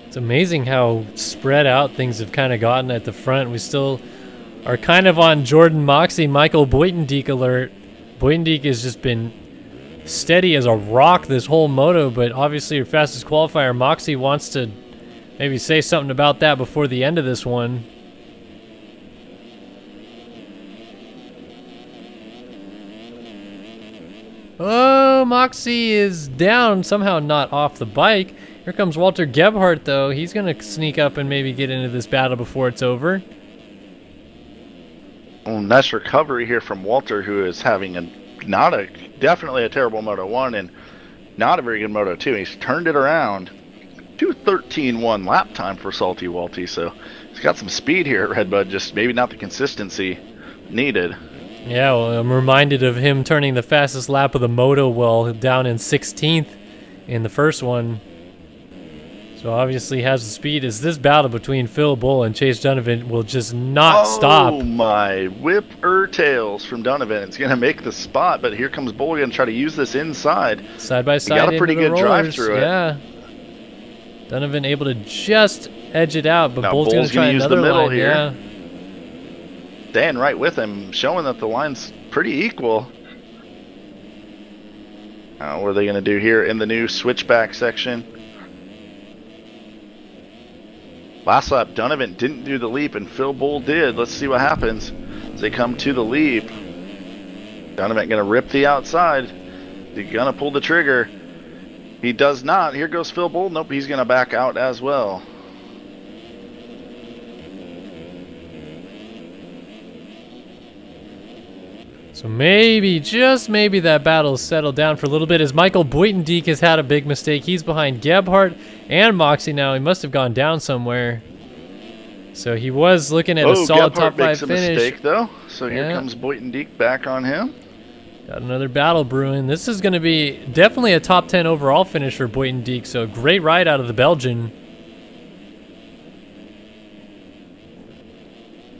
It's amazing how spread out things have kind of gotten at the front. We still are kind of on Jordan Moxie, Michael Buitendijk alert. Buitendijk has just been steady as a rock this whole moto, but obviously your fastest qualifier, Moxie, wants to maybe say something about that before the end of this one. Oh, Moxie is down, somehow not off the bike. Here comes Walter Gebhardt, though. He's going to sneak up and maybe get into this battle before it's over. Well, nice recovery here from Walter, who is having definitely a terrible Moto 1 and not a very good Moto 2. He's turned it around. 2:13.1 lap time for Salty Walty, so he's got some speed here at Redbud, just maybe not the consistency needed. Yeah, well, I'm reminded of him turning the fastest lap of the moto while down in 16th in the first one. So obviously has the speed. As this battle between Phil Bull and Chase Donovan will just not stop. Oh my, whip-er-tails from Donovan. It's going to make the spot, but here comes Bull going to try to use this inside. Side by side. He got a pretty good drive through it. Yeah. Donovan able to just edge it out, but now Bull's going to try use another the middle line. Here. Yeah. Staying right with him, showing that the line's pretty equal. What are they going to do here in the new switchback section? Last lap, Donovan didn't do the leap, and Phil Bull did. Let's see what happens as they come to the leap. Donovan going to rip the outside. He's going to pull the trigger. He does not. Here goes Phil Bull. Nope, he's going to back out as well. So maybe, just maybe, that battle settled down for a little bit as Michael Buitendijk has had a big mistake. He's behind Gebhardt and Moxie now. He must have gone down somewhere. So he was looking at a solid top 5 finish. Makes a mistake though. So here comes Buitendijk back on him. Got another battle brewing. This is going to be definitely a top 10 overall finish for Buitendijk. So great ride out of the Belgian.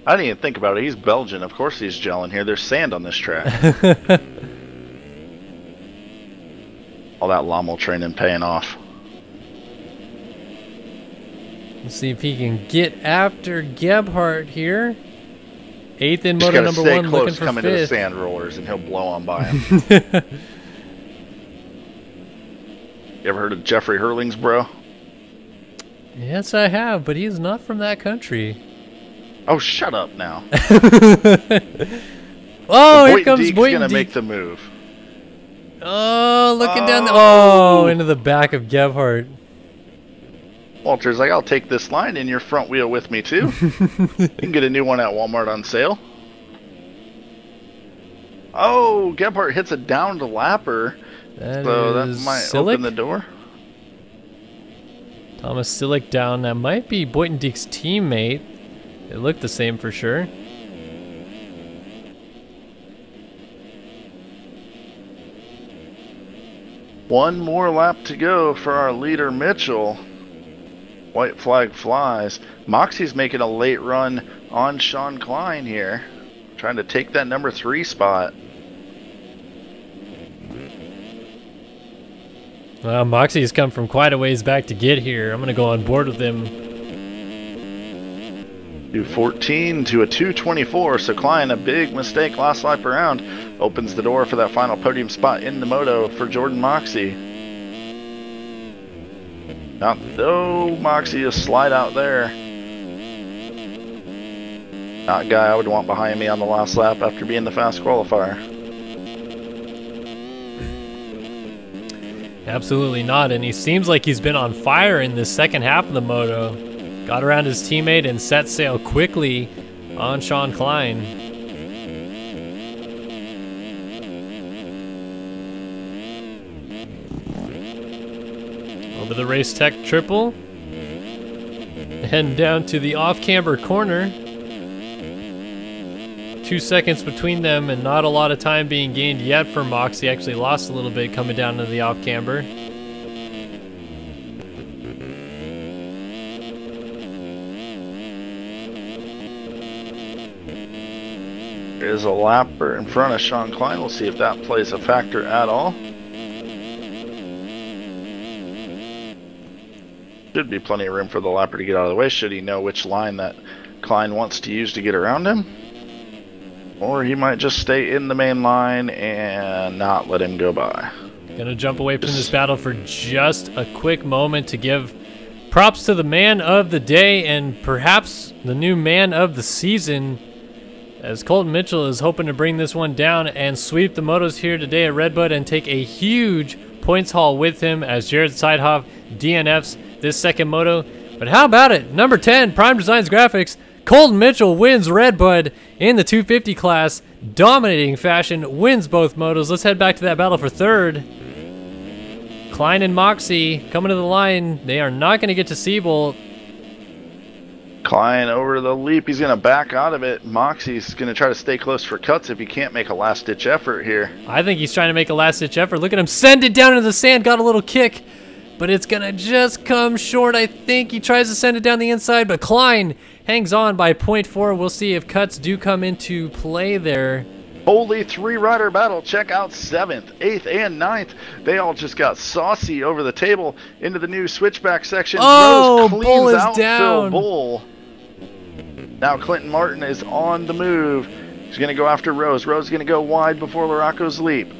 I didn't even think about it. He's Belgian. Of course he's gelling here. There's sand on this track. All that Lommel training paying off. Let's see if he can get after Gebhardt here. 8th in moto number 1, looking for 5th. Coming to the sand rollers, and he'll blow on by him. You ever heard of Jeffrey Hurlings, bro? Yes, I have, but he's not from that country. Oh, shut up now. Oh, here comes Buitendijk. Going to make the move. Oh, looking down into the back of Gebhardt. Walter's like, I'll take this line in your front wheel with me, too. You can get a new one at Walmart on sale. Oh, Gebhardt hits a downed lapper. So that might open the door. Thomas Sillick down. That might be Buitendijk's teammate. It looked the same for sure. One more lap to go for our leader, Mitchell. White flag flies. Moxie's making a late run on Sean Klein here, trying to take that number 3 spot. Well, Moxie's come from quite a ways back to get here. I'm going to go on board with him. 2:14 to a 2:24, so Klein, a big mistake last lap around, opens the door for that final podium spot in the moto for Jordan Moxie. Not though, Moxie a slide out there. Not a guy I would want behind me on the last lap after being the fast qualifier. Absolutely not, and he seems like he's been on fire in the second half of the moto. Got around his teammate and set sail quickly on Sean Klein. Over the Race Tech triple. Heading down to the off-camber corner. 2 seconds between them and not a lot of time being gained yet for Moxie. Actually lost a little bit coming down to the off-camber. There's a lapper in front of Sean Klein. We'll see if that plays a factor at all. Should be plenty of room for the lapper to get out of the way, should he know which line that Klein wants to use to get around him. Or he might just stay in the main line and not let him go by. Gonna jump away from this battle for just a quick moment to give props to the man of the day and perhaps the new man of the season, as Colton Mitchell is hoping to bring this one down and sweep the motos here today at Redbud and take a huge points haul with him as Jared Seidhoff DNFs this second moto. But how about it? Number 10, Prime Designs Graphics. Colton Mitchell wins Redbud in the 250 class. Dominating fashion, wins both motos. Let's head back to that battle for third. Klein and Moxie coming to the line. They are not going to get to Siebel. Klein over the leap. He's going to back out of it. Moxie's going to try to stay close for cuts if he can't make a last-ditch effort here. I think he's trying to make a last-ditch effort. Look at him send it down into the sand. Got a little kick, but it's going to just come short. I think he tries to send it down the inside, but Klein hangs on by 0.4. We'll see if cuts do come into play there. Holy 3-rider battle. Check out 7th, 8th, and 9th. They all just got saucy over the table into the new switchback section. Oh, Rose cleans Bull is out down. Phil Bull. Now Clinton Martin is on the move. He's going to go after Rose. Rose is going to go wide before Larocco's leap.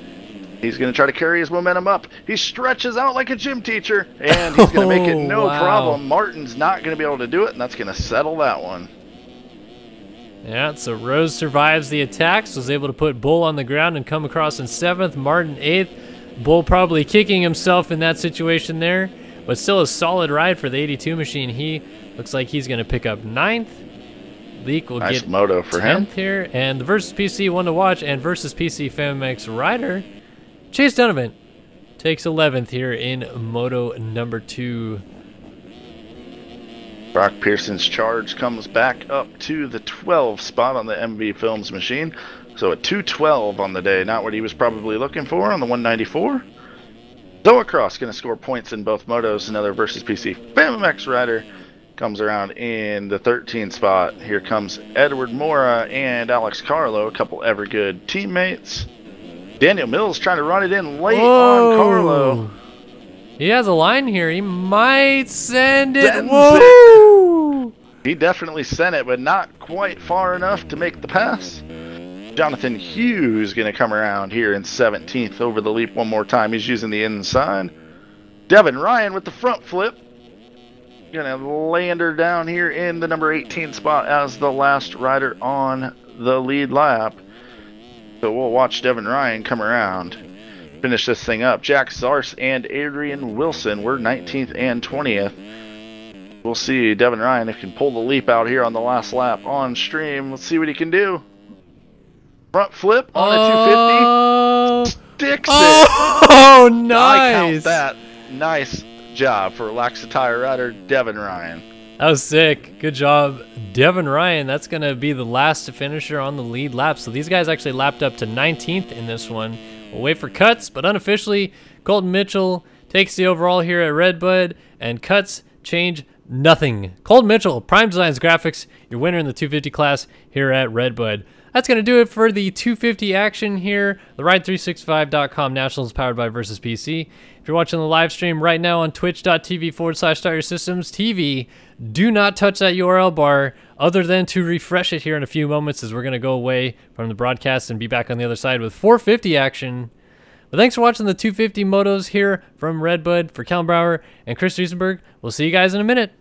He's going to try to carry his momentum up. He stretches out like a gym teacher, and he's going to make it no problem. Martin's not going to be able to do it, and that's going to settle that one. Yeah, so Rose survives the attacks, was able to put Bull on the ground and come across in 7th, Martin 8th. Bull probably kicking himself in that situation there, but still a solid ride for the 82 machine. He looks like he's going to pick up 9th. Leak will nice get moto for 10th him here, and the Versus PC one to watch, and Versus PC FMX rider Chase Donovan takes 11th here in moto number 2. Brock Pearson's charge comes back up to the 12 spot on the MV Films machine. So a 212 on the day, not what he was probably looking for on the 194. Zoacross going to score points in both motos. Another Versus PC FMX rider comes around in the 13 spot. Here comes Edward Mora and Alex Carlo, a couple ever good teammates. Daniel Mills trying to run it in late on Carlo. He has a line here. He might send it. Sends Whoa! He definitely sent it, but not quite far enough to make the pass. Jonathan Hughes going to come around here in 17th over the leap one more time. He's using the inside. Devin Ryan with the front flip. Going to land her down here in the number 18 spot as the last rider on the lead lap. So we'll watch Devin Ryan come around, finish this thing up. Jack Zars and Adrian Wilson were 19th and 20th. We'll see Devin Ryan if he can pull the leap out here on the last lap on stream. Let's see what he can do. Front flip on a 250. Sticks it. Oh, nice. I count that. Nice job for Laxatire rider Devin Ryan. That was sick. Good job, Devin Ryan. That's going to be the last finisher on the lead lap. So these guys actually lapped up to 19th in this one. We'll wait for cuts, but unofficially, Colton Mitchell takes the overall here at Redbud, and cuts change nothing. Colton Mitchell, Prime Designs Graphics, your winner in the 250 class here at Redbud. That's going to do it for the 250 action here. The Ride365.com Nationals powered by Versus PC. If you're watching the live stream right now on twitch.tv/StartYourSystemsTV, do not touch that URL bar other than to refresh it here in a few moments, as we're going to go away from the broadcast and be back on the other side with 450 action. But thanks for watching the 250 motos here from Redbud. For Kellen Brauer and Chris Riesenberg, we'll see you guys in a minute.